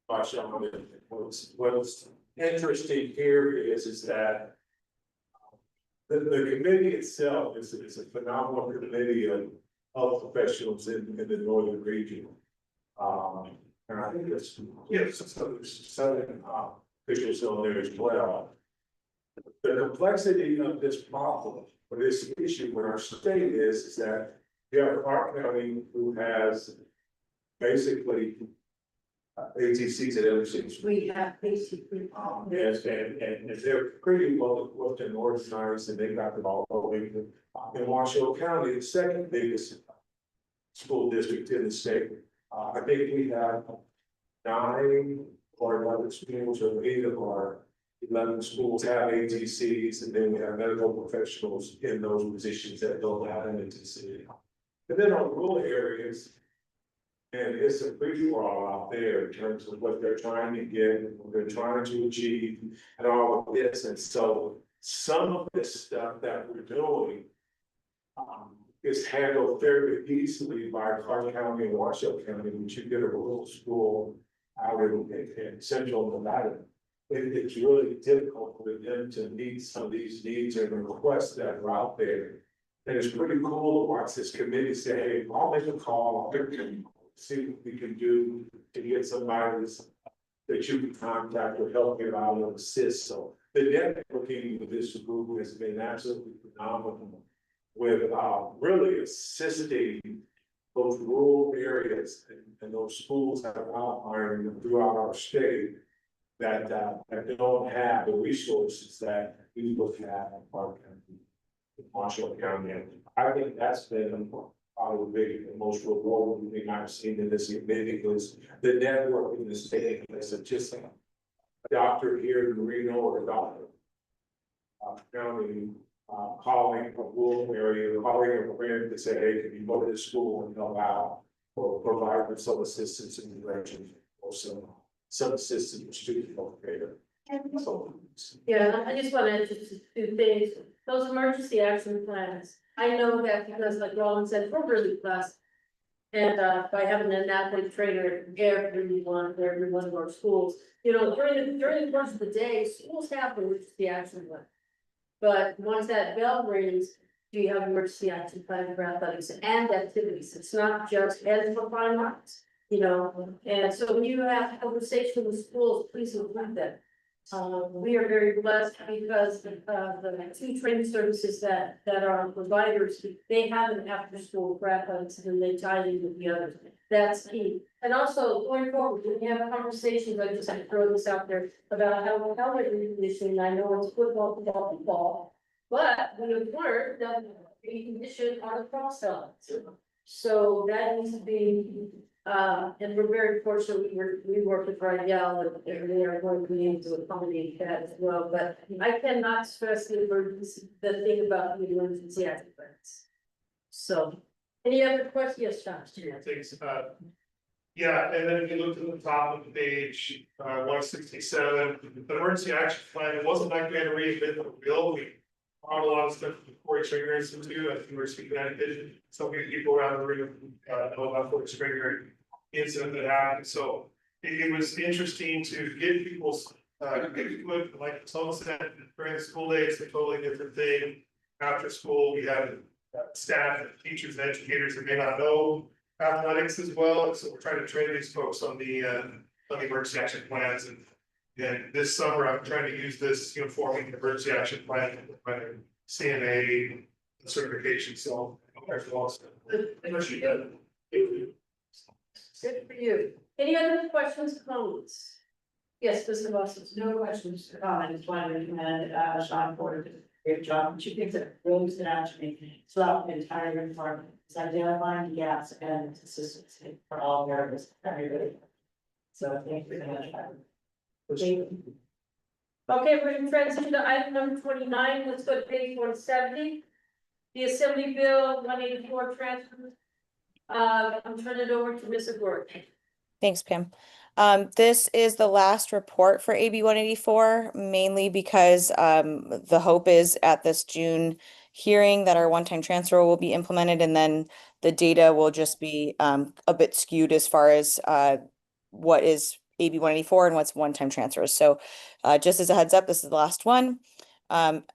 By Sean. What's interesting here is that the committee itself is a phenomenal committee of health professionals in the northern region. And I think there's some southern officials on there as well. The complexity of this problem, or this issue with our state is that you have our county who has basically ATCs at every single school. We have basically. Yes, and they're pretty well equipped and organized, and they got them all over. In Washoe County, the second biggest school district in the state. I think we have 9 or 11 schools, or 8 of our 11 schools have ATCs, and then we have medical professionals in those positions that don't have an ATC. But then on rural areas, and it's a free for all out there in terms of what they're trying to get, what they're trying to achieve, and all of this. And so some of this stuff that we're doing is handled very easily by Clark County and Washoe County, which you get a rural school out in central Nevada. It's really difficult for them to meet some of these needs and requests that are out there. And it's pretty cool to watch this committee say, hey, I'll make a call, see what we can do to get somebody that you can contact or help you out or assist. So the networking with this group has been absolutely phenomenal with really assisting those rural areas and those schools that are outlying throughout our state that don't have the resources that we look at in Clark County, Washoe County. I think that's been probably the biggest and most rewarding thing I've seen in this committee was the network in the state. It's just a doctor here in Reno or a doctor county calling a rural area, calling a friend to say, hey, can you go to this school and help out or provide them some assistance in the direction or some assistance with student health care. Yeah, I just wanted to do things, those emergency action plans. I know that because like Roland said, we're really blessed. And by having an athlete trainer at every one of our schools, during the course of the day, schools have emergency action plan. But once that bell rings, do you have emergency action plan for athletics and activities? It's not just heads for fine arts. You know, and so when you have conversation with schools, please include them. We are very blessed because the two training services that are providers, they have an after-school prep and they tie in with the others. That's key. And also going forward, when we have conversations, I just have to throw this out there about how we're conditioning. I know it's football, but we have learned that we condition on the cross elements. So that needs to be, and we're very fortunate, we work with Rydell and they are going to be able to accommodate that as well, but I cannot stress the emergency, the thing about the emergency plans. So, any other questions, John? Thanks, yeah, and then if you look at the top of the page, 167, the emergency action plan, it wasn't like we had to reinvent the wheel, we found a lot of stuff with Corey Stringer Institute. I think we're speaking that vision. So many people around the room know about Corey Stringer incident that happened, so it was interesting to get people's input, like someone said, during the school day, it's a totally different thing. After school, we have staff, teachers, and educators that may not know athletics as well, so we're trying to train these folks on the emergency action plans, and this summer I'm trying to use this uniforming emergency action plan with my CNA certification, so there's lots of. Good for you. Any other questions, comments? Yes, Mr. Boston. No questions, I just wanted to commend, Sean Porter, did a great job. She thinks that really stood out to me throughout the entire department, is identifying gaps and consistency for all areas, everybody. So thank you very much. Thank you. Okay, we're going to transition to item number 29. Let's go to page 170. The Assembly Bill 184 transfer. I'm turning it over to Mrs. Gordon. Thanks, Pam. This is the last report for AB 184, mainly because the hope is at this June hearing that our one-time transfer will be implemented, and then the data will just be a bit skewed as far as what is AB 184 and what's one-time transfers. So just as a heads up, this is the last one.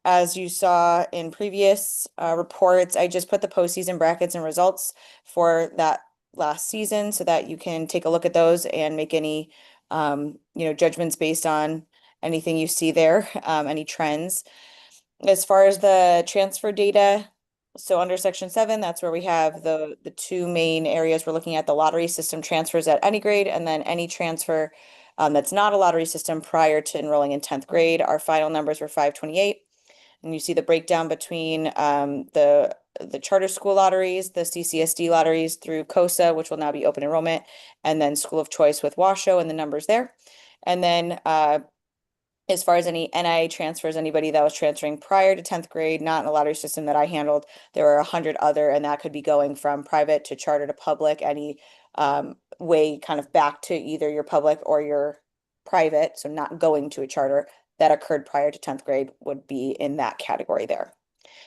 As you saw in previous reports, I just put the postseason brackets and results for that last season so that you can take a look at those and make any judgments based on anything you see there, any trends. As far as the transfer data, so under section 7, that's where we have the two main areas we're looking at: the lottery system transfers at any grade, and then any transfer that's not a lottery system prior to enrolling in 10th grade. Our final numbers were 528. And you see the breakdown between the charter school lotteries, the CCSD lotteries through COSA, which will now be open enrollment, and then school of choice with Washoe and the numbers there. And then as far as any NIAA transfers, anybody that was transferring prior to 10th grade, not in a lottery system that I handled, there were 100 other, and that could be going from private to charter to public, any way kind of back to either your public or your private, so not going to a charter, that occurred prior to 10th grade would be in that category there.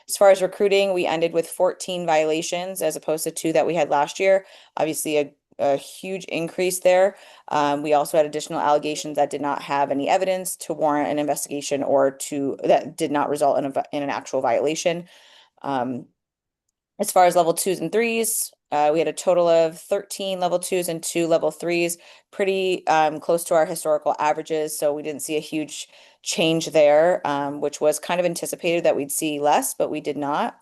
As far as recruiting, we ended with 14 violations as opposed to 2 that we had last year. Obviously a huge increase there. We also had additional allegations that did not have any evidence to warrant an investigation or that did not result in an actual violation. As far as level 2s and 3s, we had a total of 13 level 2s and 2 level 3s, pretty close to our historical averages. So we didn't see a huge change there, which was kind of anticipated that we'd see less, but we did not.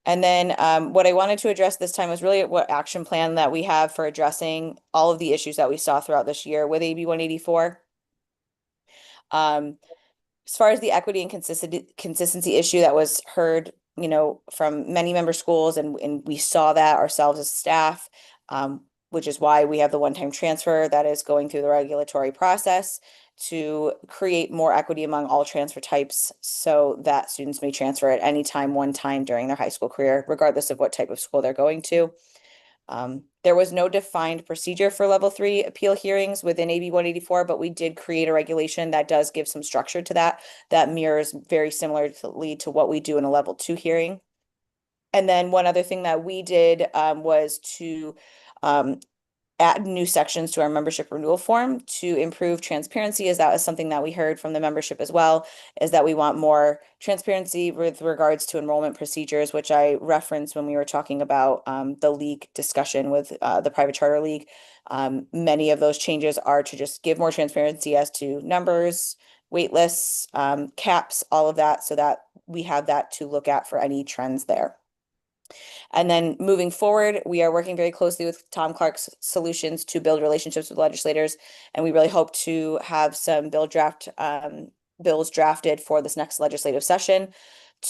And then what I wanted to address this time was really what action plan that we have for addressing all of the issues that we saw throughout this year with AB 184. As far as the equity and consistency issue that was heard, from many member schools, and we saw that ourselves as staff, which is why we have the one-time transfer that is going through the regulatory process to create more equity among all transfer types so that students may transfer at any time, one time during their high school career, regardless of what type of school they're going to. There was no defined procedure for level 3 appeal hearings within AB 184, but we did create a regulation that does give some structure to that mirrors very similarly to what we do in a level 2 hearing. And then one other thing that we did was to add new sections to our membership renewal form to improve transparency, as that was something that we heard from the membership as well, is that we want more transparency with regards to enrollment procedures, which I referenced when we were talking about the league discussion with the private charter league. Many of those changes are to just give more transparency as to numbers, wait lists, caps, all of that, so that we have that to look at for any trends there. And then moving forward, we are working very closely with Tom Clark's Solutions to build relationships with legislators. And we really hope to have some bills drafted for this next legislative session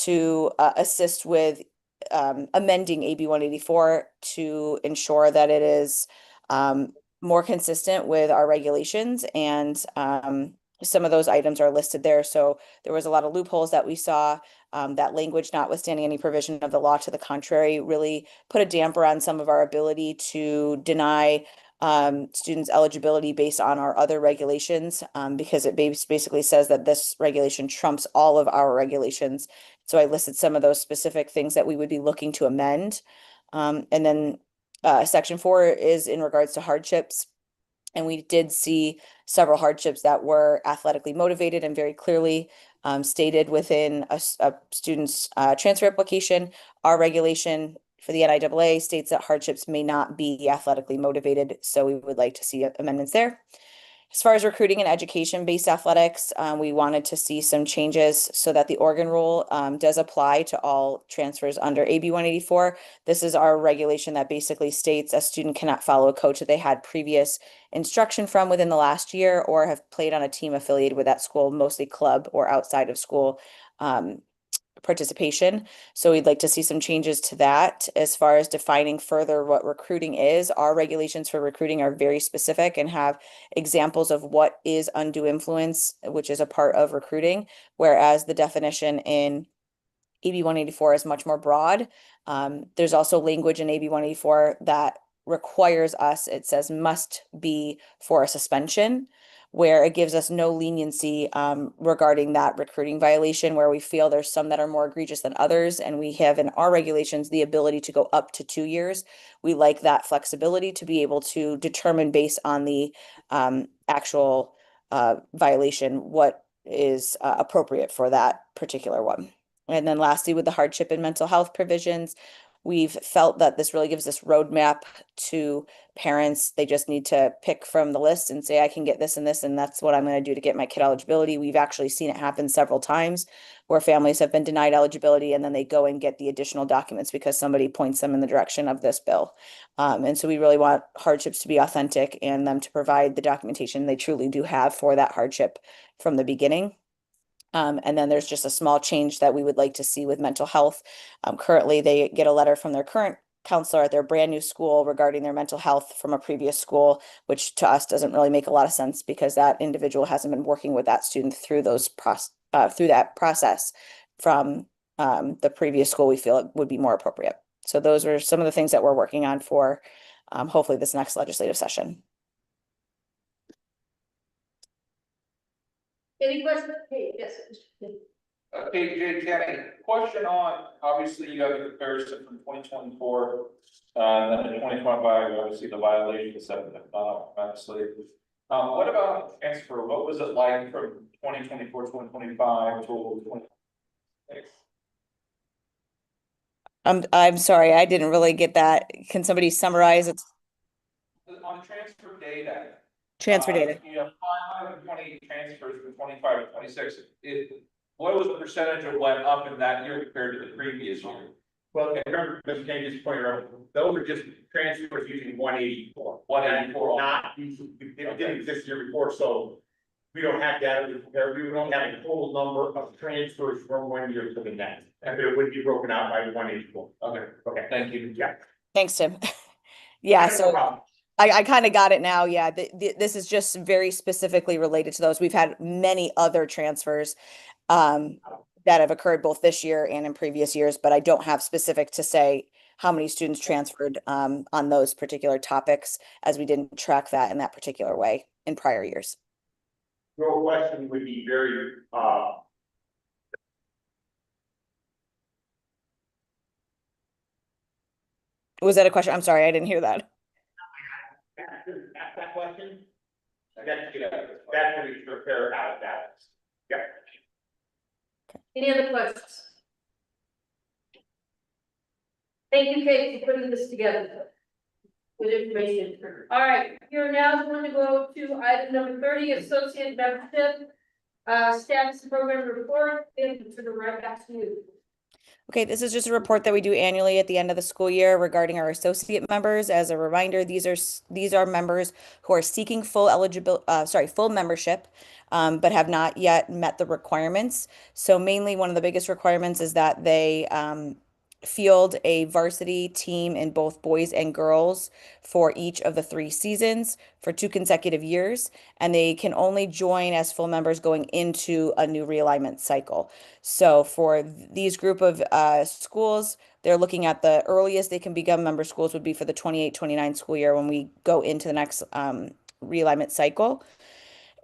to assist with amending AB 184 to ensure that it is more consistent with our regulations. And some of those items are listed there. So there was a lot of loopholes that we saw. That language, notwithstanding any provision of the law to the contrary, really put a damper on some of our ability to deny students eligibility based on our other regulations, because it basically says that this regulation trumps all of our regulations. So I listed some of those specific things that we would be looking to amend. And then section 4 is in regards to hardships. And we did see several hardships that were athletically motivated and very clearly stated within a student's transfer application. Our regulation for the NIAA states that hardships may not be athletically motivated, so we would like to see amendments there. As far as recruiting and education-based athletics, we wanted to see some changes so that the Oregon rule does apply to all transfers under AB 184. This is our regulation that basically states a student cannot follow a coach that they had previous instruction from within the last year or have played on a team affiliated with that school, mostly club or outside of school participation. So we'd like to see some changes to that. As far as defining further what recruiting is, our regulations for recruiting are very specific and have examples of what is undue influence, which is a part of recruiting, whereas the definition in AB 184 is much more broad. There's also language in AB 184 that requires us, it says must be for a suspension, where it gives us no leniency regarding that recruiting violation, where we feel there's some that are more egregious than others. And we have in our regulations the ability to go up to 2 years. We like that flexibility to be able to determine based on the actual violation what is appropriate for that particular one. And then lastly, with the hardship and mental health provisions, we've felt that this really gives this roadmap to parents. They just need to pick from the list and say, I can get this and this, and that's what I'm going to do to get my kid eligibility. We've actually seen it happen several times where families have been denied eligibility and then they go and get the additional documents because somebody points them in the direction of this bill. And so we really want hardships to be authentic and them to provide the documentation they truly do have for that hardship from the beginning. And then there's just a small change that we would like to see with mental health. Currently, they get a letter from their current counselor at their brand new school regarding their mental health from a previous school, which to us doesn't really make a lot of sense because that individual hasn't been working with that student through that process from the previous school. We feel it would be more appropriate. So those are some of the things that we're working on for hopefully this next legislative session. Any questions? Hey, yes. Okay, Jenny, question on, obviously you have the comparison from 2024, and then in 2025, obviously the violations have obviously. What about transfer? What was it like from 2024 to 2025 to 2026? I'm sorry, I didn't really get that. Can somebody summarize it? On transfer data. Transfer data. You have 520 transfers from 25 to 26. What was the percentage of went up in that year compared to the previous year? Well, remember, Mr. Kennedy's point out, those are just transfers using 184. 184. Not, it didn't exist the year before, so we don't have data to compare. We don't have a total number of transfers from 1 year to the next. And it would be broken out by 184. Okay, Thank you. yeah. Thanks, Tim. Yeah, No so problem. I kind of got it now. Yeah, this is just very specifically related to those. We've had many other transfers that have occurred both this year and in previous years, but I don't have specific to say how many students transferred on those particular topics, as we didn't track that in that particular way in prior years. Your question would be very, Was that a question? I'm sorry, I didn't hear that. ask that question. That's, that's gonna be prepared out of that. Yeah. Any other questions? Thank you, Kate, for putting this together. Good information. All right, you're now going to go to item number 30, associate membership. Status program report, and to the right back to you. Okay, this is just a report that we do annually at the end of the school year regarding our associate members. As a reminder, these are members who are seeking full membership, but have not yet met the requirements. So mainly one of the biggest requirements is that they field a varsity team in both boys and girls for each of the 3 seasons for 2 consecutive years, and they can only join as full members going into a new realignment cycle. So for these group of schools, they're looking at the earliest they can become member schools would be for the 28-29 school year when we go into the next realignment cycle.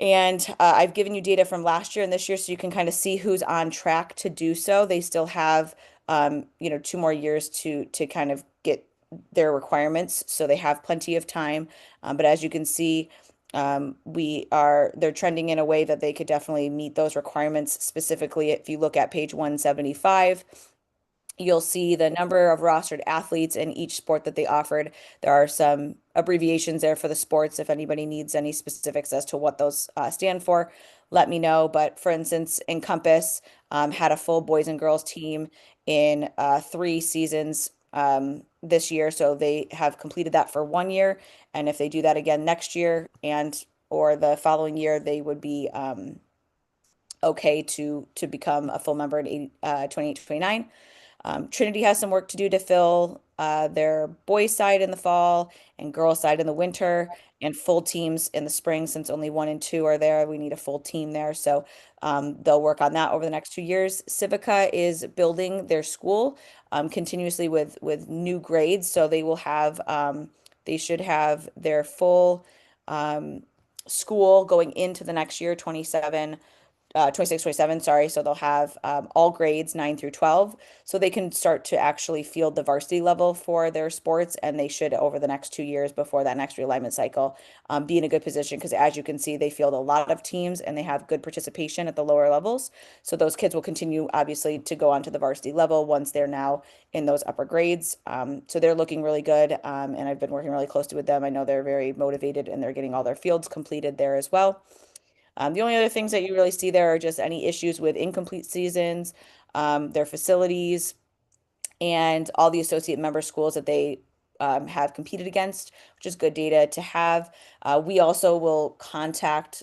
And I've given you data from last year and this year so you can kind of see who's on track to do so. They still have 2 more years to kind of get their requirements, so they have plenty of time. But as you can see, they're trending in a way that they could definitely meet those requirements. Specifically, if you look at page 175, you'll see the number of rostered athletes in each sport that they offered. There are some abbreviations there for the sports. If anybody needs any specifics as to what those stand for, let me know. But for instance, Encompass had a full boys and girls team in 3 seasons this year. So they have completed that for 1 year. And if they do that again next year or the following year, they would be okay to become a full member in 28-29. Trinity has some work to do to fill their boys side in the fall and girls side in the winter, and full teams in the spring. Since only 1 and 2 are there, we need a full team there. So they'll work on that over the next 2 years. Civica is building their school continuously with new grades. So they should have their full school going into the next year, 26, 27, sorry. So they'll have all grades 9 through 12. So they can start to actually field the varsity level for their sports. And they should, over the next 2 years before that next realignment cycle, be in a good position. Because as you can see, they field a lot of teams and they have good participation at the lower levels. So those kids will continue, obviously, to go on to the varsity level once they're now in those upper grades. So they're looking really good. And I've been working really closely with them. I know they're very motivated and they're getting all their fields completed there as well. The only other things that you really see there are just any issues with incomplete seasons, their facilities, and all the associate member schools that they have competed against, which is good data to have. We also will contact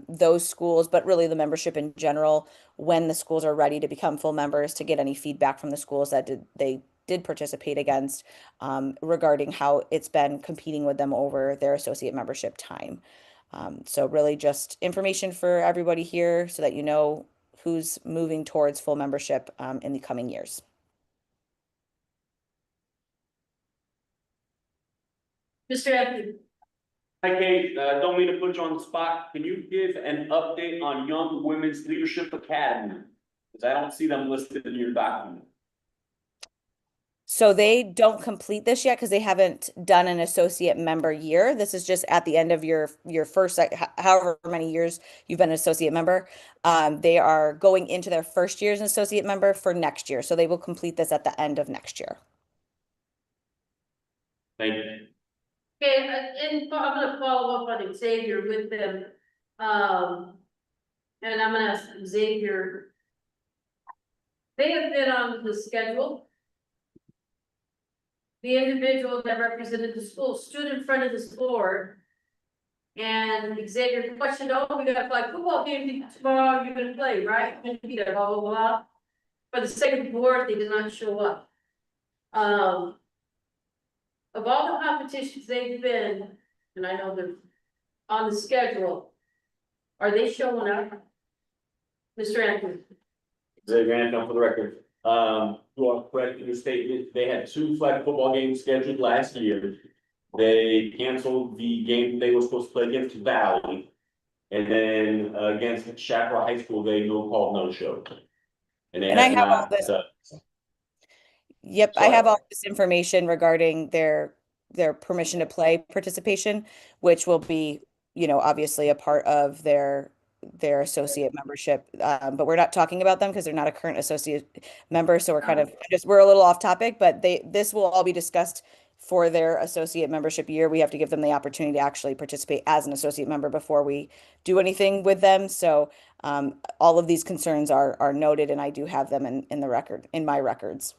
those schools, but really the membership in general, when the schools are ready to become full members, to get any feedback from the schools that they did participate against regarding how it's been competing with them over their associate membership time. So really just information for everybody here so that you know who's moving towards full membership in the coming years. Mr. Anthony. Hi, Kate. Don't mean to put you on the spot. Can you give an update on Young Women's Leadership Academy? Because I don't see them listed in your document. So they don't complete this yet because they haven't done an associate member year. This is just at the end of your first, however many years you've been an associate member. They are going into their first year as an associate member for next year. So they will complete this at the end of next year. Thank you. Okay, and I'm gonna follow up on Xavier with them. And I'm gonna ask Xavier. They have been on the schedule. The individual that represented the school stood in front of this board. And Xavier questioned, oh, we got to play football game tomorrow, you're gonna play, right? You're gonna be there, blah, blah, blah. For the sake of the board, they did not show up. Of all the competitions they've been, and I know they're on the schedule, are they showing up? Mr. Anthony? Xavier Anthony, for the record. You are correct in your statement. They had 2 flag football games scheduled last year. They canceled the game they were supposed to play against Valley. And then against Chaparral High School, they no show. And I have all this. Yep, I have all this information regarding their their permission to play participation, which will be, obviously a part of their associate membership. But we're not talking about them because they're not a current associate member. So we're kind of we're a little off topic, but this will all be discussed for their associate membership year. We have to give them the opportunity to actually participate as an associate member before we do anything with them. So all of these concerns are noted, and I do have them in the record, in my records.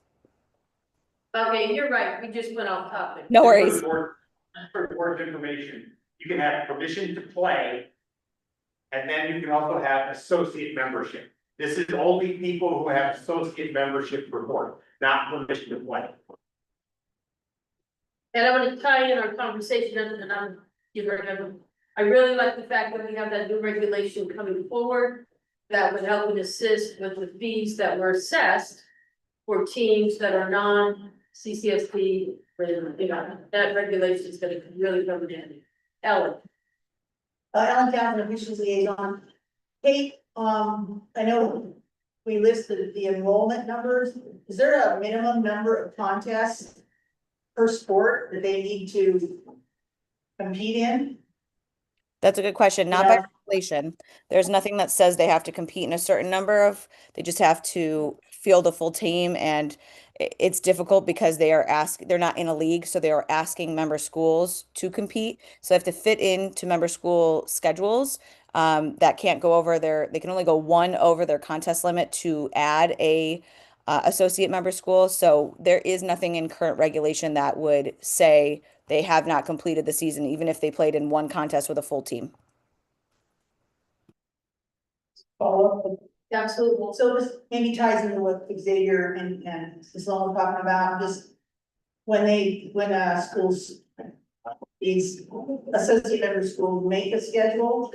Okay, you're right, we just went off topic. No For worries. the board's information, you can have permission to play. And then you can also have associate membership. This is only people who have associate membership report, not permission to play. And I want to tie in our conversation, and I really like the fact that we have that new regulation coming forward that would help and assist with the fees that were assessed for teams that are non-CCSD, that regulation is gonna really come in. Ellen. Ellen Townsend, officials liaison. Kate, I know we listed the enrollment numbers. Is there a minimum number of contests per sport that they need to compete in? That's a good question. Not by regulation. There's nothing that says they have to compete in a certain number of, they just have to field a full team, and it's difficult because they're not in a league, so they are asking member schools to compete. So they have to fit into member school schedules. That can't go over they can only go one over their contest limit to add a associate member school. So there is nothing in current regulation that would say they have not completed the season, even if they played in one contest with a full team. Absolutely. So this maybe ties into what Xavier and Sloan were talking about, just when schools, these associate member schools make a schedule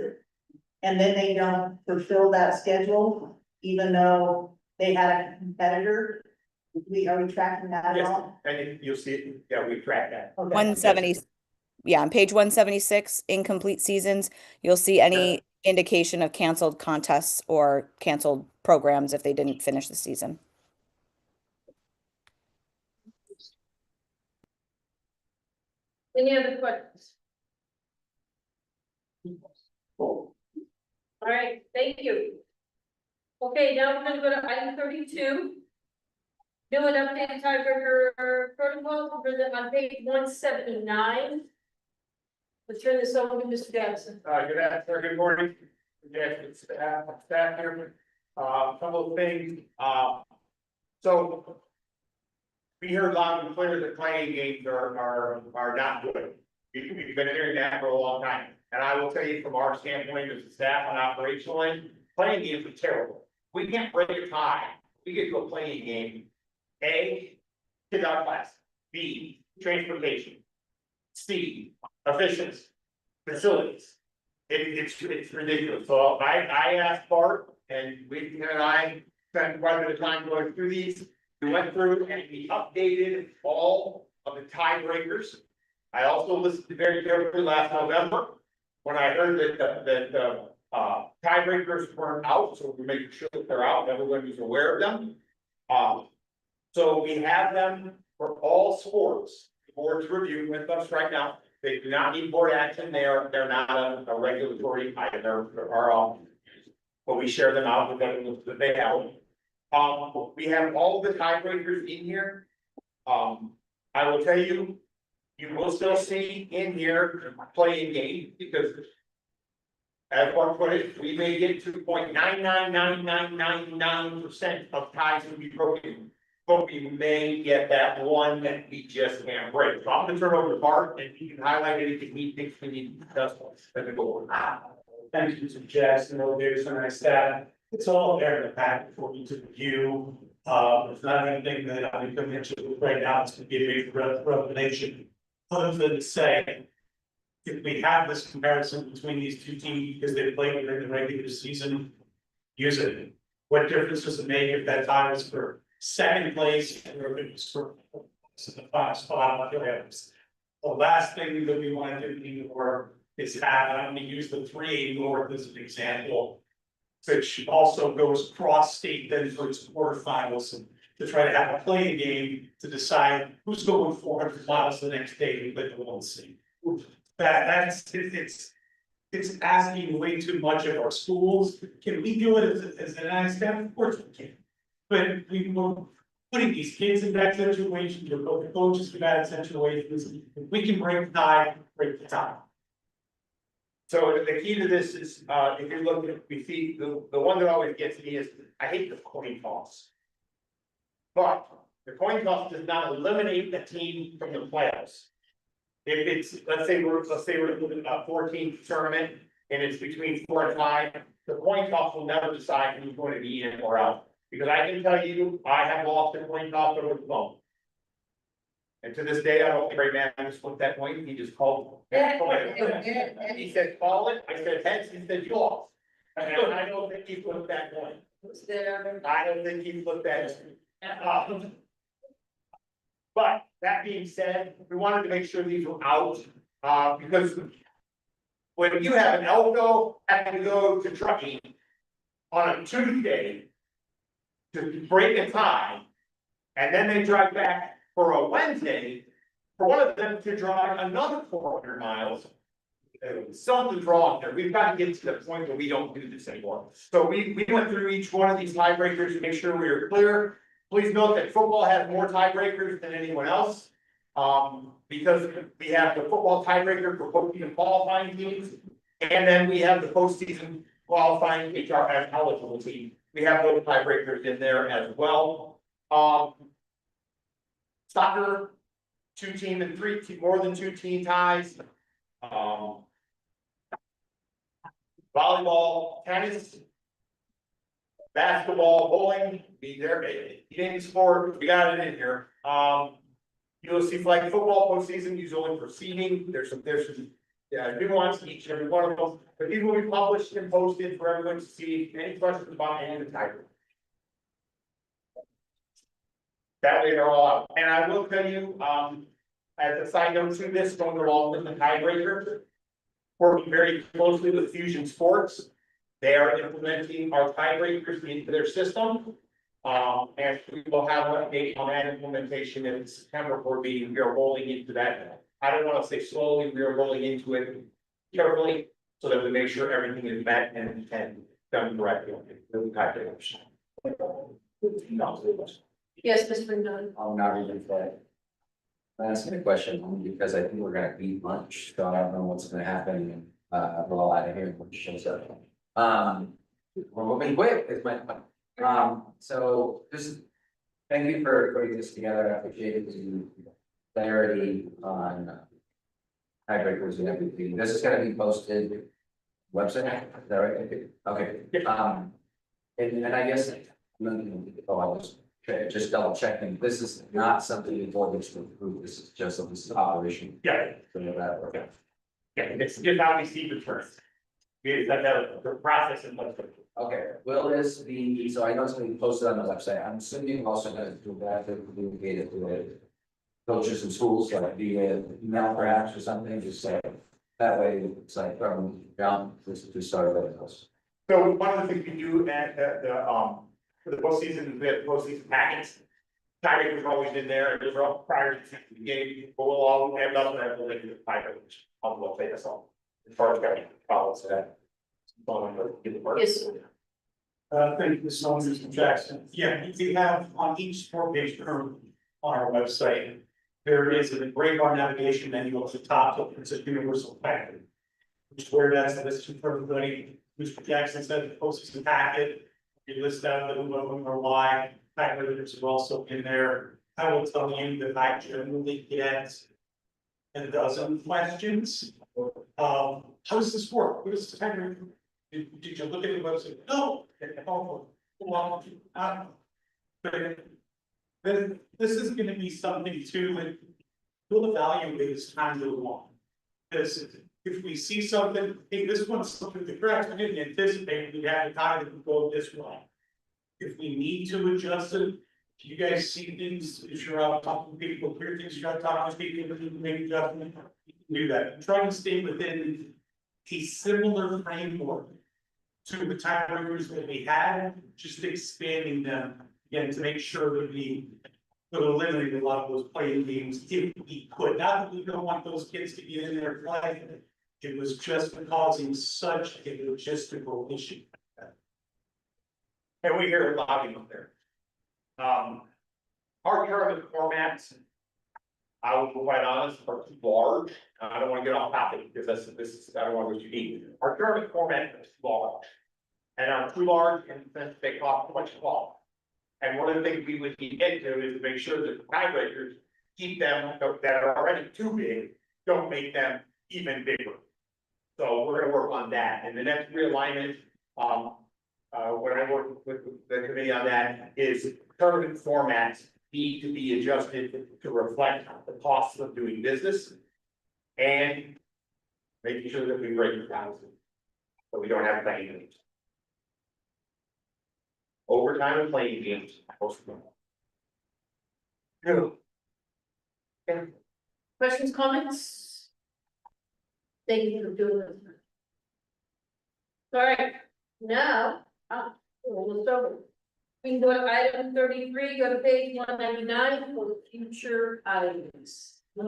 and then they don't fulfill that schedule, even though they had a competitor. Are we tracking that at Yes, all? and you'll see it, yeah, we track that. Okay. 170, yeah, on page 176, incomplete seasons, you'll see any indication of canceled contests or canceled programs if they didn't finish the season. Any other questions? All right, thank you. Okay, now we're gonna go to item 32. Do an updated tiebreaker protocol on page 179. Let's turn this over to Mr. Jackson. Good afternoon, good morning. Jackson, staff here. Couple of things, so. We heard loud and clear that playing games are not good. We've been hearing that for a long time, and I will tell you from our standpoint as a staff and operationally, playing games are terrible. We can't break a tie, we get to a playing game. A, kids out of class. B, transportation. C, officials, facilities. It's ridiculous. So I asked Bart, and he and I spent quite a bit of time going through these. We went through and we updated all of the tiebreakers. I also listened very carefully last November when I heard that tiebreakers weren't out, so we're making sure that they're out, everyone is aware of them. So we have them for all sports. The board's reviewing with us right now. They do not need board action. They're not a regulatory item. They're our own. But we share them out with them that they have. We have all the tiebreakers in here. I will tell you, you will still see in here playing game because as one put it, we may get 2.999999% of ties will be broken, but we may get that one that we just can't break. So I'm gonna turn over to Bart and he can highlight anything he thinks we need to discuss as we go over. Thank you, Mr. Jackson, Davis, and my staff. It's all there in the packet for you to review. It's not anything that I'm going to mention right now. It's going to be a big revelation. Other than to say, if we have this comparison between these two teams because they played during the regular season, use it. What difference does it make if that tie is for second place or if it's for the 5 spot? The last thing that we want to do anymore is have, I'm going to use the 3A North as an example, which also goes cross state then for its quarterfinals to try to have a playing game to decide who's going 400 miles the next day to play the one scene. It's asking way too much of our schools. Can we do it as an nice staff? Of course we can. But we're putting these kids in bad situations, we're putting coaches in bad situations. If we can break the tie, break the tie. So the key to this is, if you're looking at, we see, the one that always gets me is, I hate the coin toss. But the coin toss does not eliminate the team from the playoffs. If it's, let's say we're looking at a 14 tournament and it's between 4 and 5, the coin toss will never decide who's going to be in or out. Because I can tell you, I have lost a coin toss over the phone. And to this day, I don't think Ray Matthews flipped that coin, he just called. He said, call it, I said heads, he said you lost. And I don't think he flipped that coin. I don't think he flipped that. But that being said, we wanted to make sure these were out, because when you have an Elko having to go to trucking on a Tuesday to break a tie, and then they drive back for a Wednesday, for one of them to drive another 400 miles, something's wrong there. We've got to get to the point where we don't do this anymore. So we went through each one of these tiebreakers to make sure we were clear. Please note that football has more tiebreakers than anyone else. Because we have the football tiebreaker for postseason qualifying teams, and then we have the postseason qualifying HRS eligible team. We have those tiebreakers in there as well. Soccer, 2 team and 3 team, more than 2 team ties. Volleyball, tennis, basketball, bowling, be there, any sport, we got it in here. You'll see flag football postseason, use only for seeding, there's some nuance in each and every one of them, but these will be published and posted for everyone to see. Any questions about any of the title? That way they're all out, and I will tell you, as a side note to this, going along with the tiebreaker, working very closely with Fusion Sports. They are implementing our tiebreakers into their system. And we will have an update on that implementation in September for meeting. We are rolling into that. I don't want to say slowly, we are rolling into it carefully so that we make sure everything is met and done correctly. Yes, Mr. Dunn. I'm not really that. I'm asking a question only because I think we're gonna eat lunch, so I don't know what's gonna happen, well, out of here when she shows up. We're moving quick, is my point. So just thank you for putting this together, I appreciate the clarity on tiebreakers and everything. This is gonna be posted website, is that right? Okay, and I guess, just double checking, this is not something the board needs to approve, this is just operation. Yeah. So that, okay. Yeah, it's just how we see the first. The process and what's. Okay, will this be, so I know it's gonna be posted on the website, I'm assuming also gonna do that, to communicate it to the coaches and schools, like the email perhaps or something, just say, that way, it's like from down, this start with us. So one of the things we do at for the postseason, we have postseason packets. Tiebreakers are always in there, and those are all prior to the game, but we'll all have nothing that will make the tiebreakers. I'll take us all. As far as getting follows that. Yes. Thank you so much, Mr. Jackson. Yeah, we have on each sport page currently on our website, there is a great bar navigation menu at the top, it's a universal packet. Which where that's listed for everybody, Mr. Jackson said the postseason packet, you list out the who or why, tiebreakers are also in there. I will tell you that I generally get a dozen questions. How does this work? What is the tiebreaker? Did you look at the website? No. But then this is gonna be something too that we'll evaluate as time goes on. Because if we see something, hey, this one's something the correct, we didn't anticipate, we had a time that would go this way. If we need to adjust it, if you guys see things, if you're out talking to people, hear things, you're out talking to people, maybe adjustment, you can do that. Try to stay within a similar framework to the tiebreakers that we had, just expanding them again, to make sure that we would eliminate a lot of those playing games if we could. Not that we don't want those kids to be in there playing. It was just causing such a logistical issue. And we hear a lot of there. Our tournament formats, I will be quite honest, are too large. I don't want to get off topic because I don't want to you eat. Our tournament format is too large. And are too large in the sense they cost too much cloth. And one of the things we would need to get to is to make sure that the tiebreakers keep them that are already too big, don't make them even bigger. So we're gonna work on that. And the next realignment, when I work with the committee on that, is tournament formats need to be adjusted to reflect the costs of doing business. And making sure that we break it down, so we don't have playing games. Overtime and playing games, most of them. Good. Questions, comments? Thank you for doing this. All right, now, almost over. We can go to item 33, go to page 199 for future items. I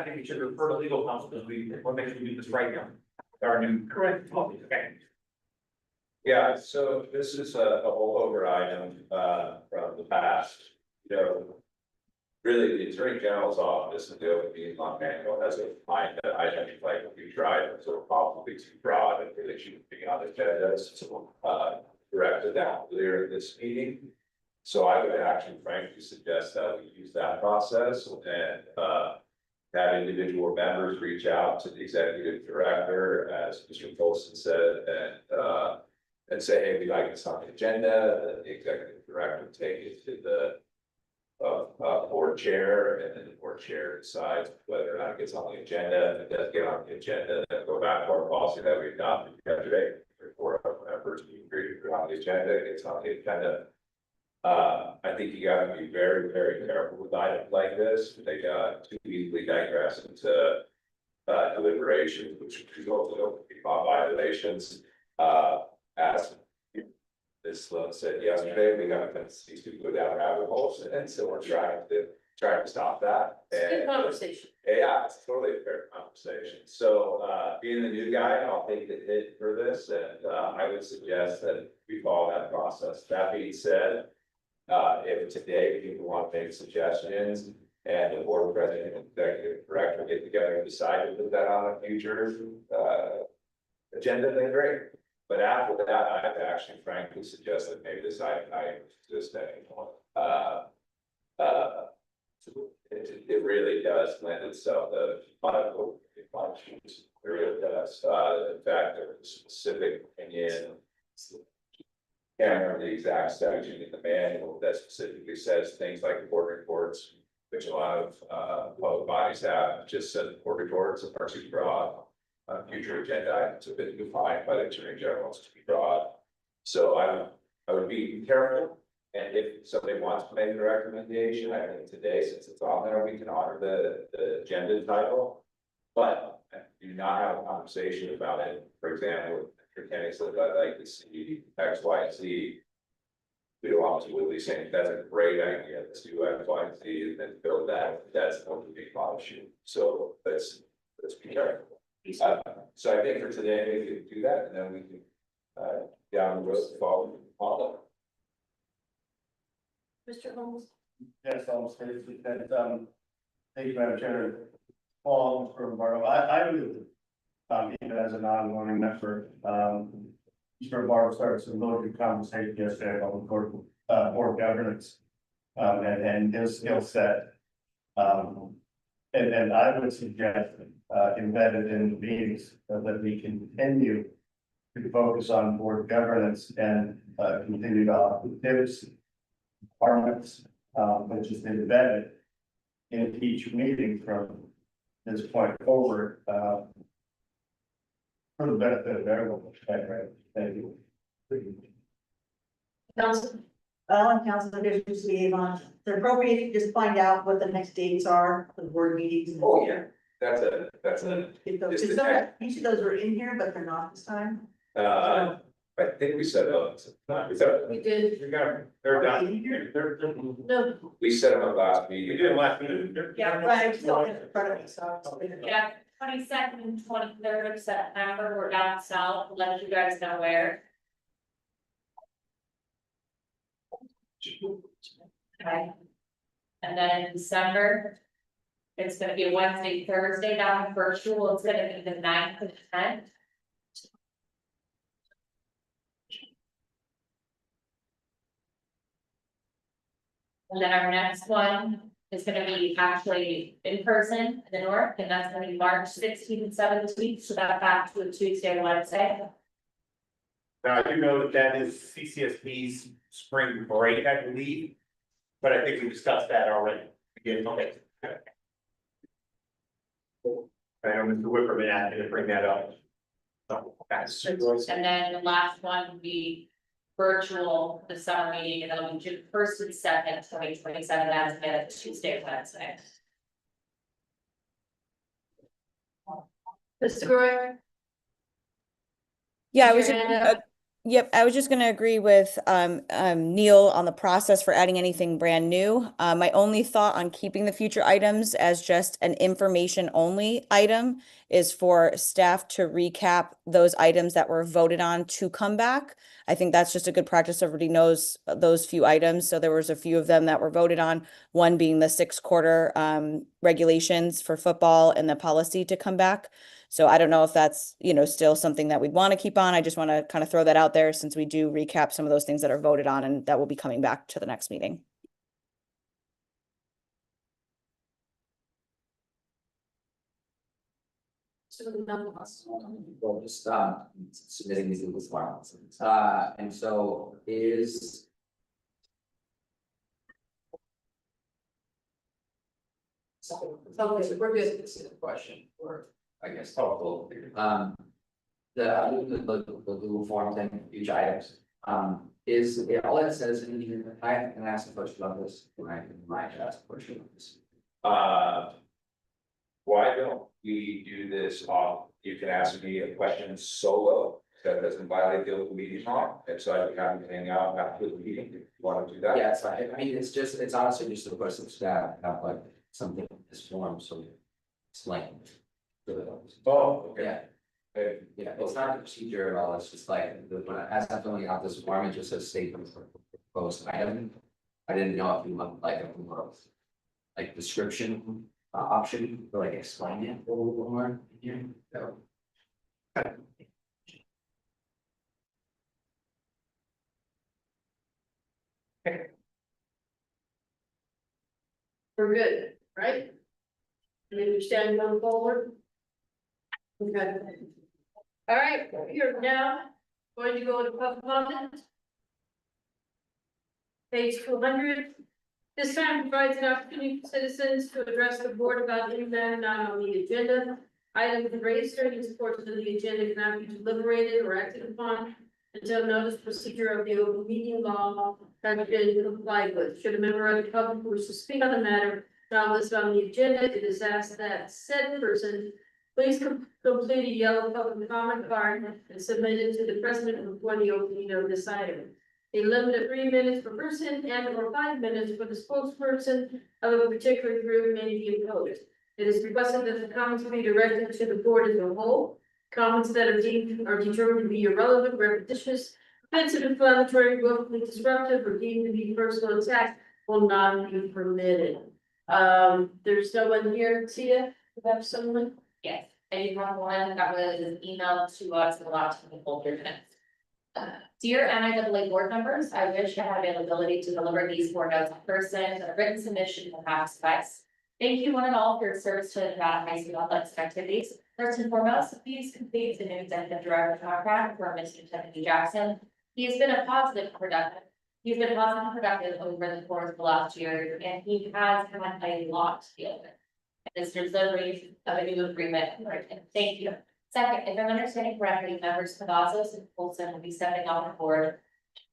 think we should refer to legal counsel because we're making you do this right now. Our new correct. Okay. Yeah, so this is a holdover item, from the past, you know. Really, the Attorney General's office and the open meeting law manual has a line that identifies huge items that are probably too broad and really shouldn't be on the agenda. So, directed that earlier in this meeting. So I would actually frankly suggest that we use that process and, have individual members reach out to the executive director, as Mr. Folson said, and say, hey, we'd like this on the agenda. The executive director would take it to the board chair, and then the board chair decides whether or not it gets on the agenda. If it does get on the agenda, then go back to our policy that we adopted yesterday. For members, we agree to put on the agenda, it gets on the agenda. I think you gotta be very, very careful with items like this. They got too easily digress into deliberations, which result in open law violations. As this said yesterday, we got these to go down rabbit holes, and so we're trying to stop that. Good conversation. Yeah, it's totally a fair conversation. So, being the new guy, I'll take the hit for this, and I would suggest that we follow that process. That being said, if today people want to make suggestions and the board president and executive director get together and decide to put that on a future agenda, then great. But after that, I'd actually frankly suggest that maybe this item exist anymore. It really does lend itself to political issues. It really does. In fact, there was a specific opinion. Can't remember the exact section in the manual that specifically says things like board reports, which a lot of public bodies have, just said board reports are too broad. Future agenda items have been defined by the Attorney General to be broad. So I would be careful. And if somebody wants to make a recommendation, I think today, since it's on there, we can honor the agenda title. But do not have a conversation about it. For example, Mr. Kenny said, I'd like to see X, Y, and Z. We don't want to really say that's a great idea. Let's do X, Y, and Z, and then build that. That's going to be a issue. So let's be careful. So I think for today, we can do that, and then we can down the road follow. Mr. Holmes? Yes, I'll say that, thank you, Madam Chair. Paul from Barrow, I would, even as an ongoing member, Mr. Barrow started some really good conversation yesterday about board governance, and his skill set. And I would suggest, embedded in the meetings, that we continue to focus on board governance and, continue to offer tips, departments, which is embedded in each meeting from this point forward, for the benefit of everyone. Thank you. Council? Council officials liaison, it's appropriate to just find out what the next dates are for the board meetings. Oh, yeah, that's a. Usually those were in here, but they're not this time. I think we said, We did, They're done. no, we set them up last We meeting. did last minute. Yeah, Right, so in front of me, so. Yeah, 22nd and 23rd of September, we're down south, to let you guys know where. Okay. And then in December, it's gonna be a Wednesday, Thursday down virtual, it's gonna be the 9th and 10th. And then our next one is gonna be actually in person in the north, and that's gonna be March 16th and 17th, so that's back to a Tuesday or Wednesday. Now, I do know that that is CCSB's spring break, I believe. But I think we discussed that already. Again, okay. I know Mr. Whipperman asked me to bring that up. So, that's. And then the last one would be virtual, the summer meeting, and that'll be June 1st and 2nd, 2027, that's again at Tuesday or Wednesday. Mr. Groyer? Yeah, I was Your just, hand up. yep, I was just gonna agree with Neil on the process for adding anything brand new. My only thought on keeping the future items as just an information only item is for staff to recap those items that were voted on to come back. I think that's just a good practice. Everybody knows those few items. So there was a few of them that were voted on, one being the 6-quarter regulations for football and the policy to come back. So I don't know if that's, still something that we'd want to keep on. I just want to kind of throw that out there since we do recap some of those things that are voted on and that will be coming back to the next meeting. Well, just, submitting these legal requirements, and so is. So, we're good, this is a question, or I guess, helpful, the Google form thing, each items, is, all it says in here, I can ask a question about this, I might ask a question about this. Why don't we do this off, you can ask me a question solo, that doesn't violate the open meeting law, and so I can have you hang out after the meeting, if you want to do that. Yeah, it's fine, I mean, it's honestly just a request of staff, have like something in this form, so it's like. Oh, okay. Yeah. Yeah, it's not a procedure at all, it's just like, as I'm filling out this form, it just says statement for proposed item. I didn't know if you want like a more, like description option, or like explain it a little bit more here, so. We're good, right? You understand going forward? Okay. All right, here now, going to go to public comment. Page 200. This time provides an opportunity for citizens to address the board about any matter not on the agenda. Items raised during this portion of the agenda cannot be deliberated or acted upon until notice procedure of the open meeting law has been complied with. Should a member of the public wish to speak on the matter not listed on the agenda, it is asked that said person please complete a yellow public comment card and submit it to the president before the opening of this item. A limit of 3 minutes per person and or 5 minutes for the spokesperson of a particular group may be imposed. It is requested that the comments be directed to the board as a whole. Comments that are deemed or determined to be irrelevant, repetitious, offensive, inflammatory, willfully disruptive, or deemed to be personal attack will not be permitted. There's no one here, Tia, you have someone? Yes, I do have one that was emailed to us in the last folder minutes. Dear NIAA board members, I wish to have availability to deliver these board notes in person, a written submission will have suffice. Thank you one and all for your service to the Nevada High School athletics activities. First and foremost, please complete the new executive director contract for Mr. Timothy Jackson. He has been a positive and productive. He's been positive and productive over the course of the last year, and he has had a lot to deal with. And this delivery of a new agreement, thank you. Second, if I'm understanding correctly, members Cavazos and Colson will be stepping off the board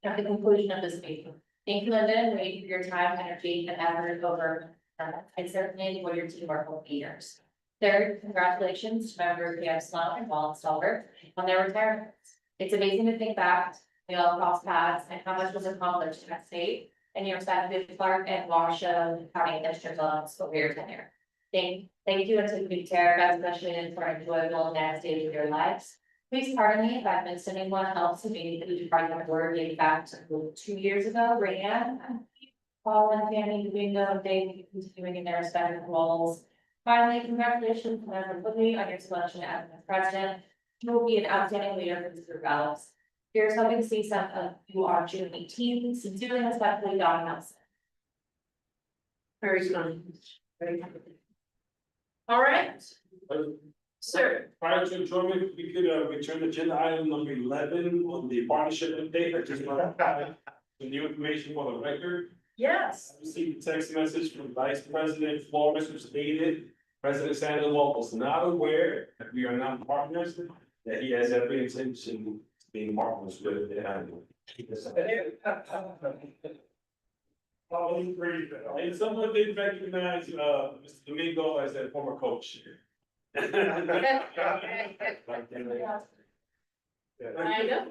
at the conclusion of this meeting. Thank you, Linda and Wade, for your time, energy, and effort over. I certainly enjoy your teamwork over the years. Third, congratulations to members Pam Sloan and Wallen Stolber on their retirements. It's amazing to think back, we all crossed paths and how much was accomplished in that state and your respective Clark and Washoe County Districts over your tenure. Thank you and to big care, especially for enjoyable next stage of your lives. Please pardon me if I've missed anyone else who may be departing the board dating back to 2 years ago, Rayanne. Paul and Tammy Domingo, they continuing in their respective roles. Finally, congratulations, Member Woodley, on your selection as the president. You will be an outstanding leader for this group of Alex. Here's hoping to see some of you on June 18th. Sincerely, and respectfully, Don Nelson. Very good. Very good. All right. Sir. Prior to adjournment, if we could return agenda item number 11 on the partnership update. I just want to have the new information for the record. Yes. I received a text message from Vice President Flores, which stated President Sandra was not aware that we are not partners, that he has every intention of being partners with the animal. And someone did recognize Mr. Domingo as a former coach. I know.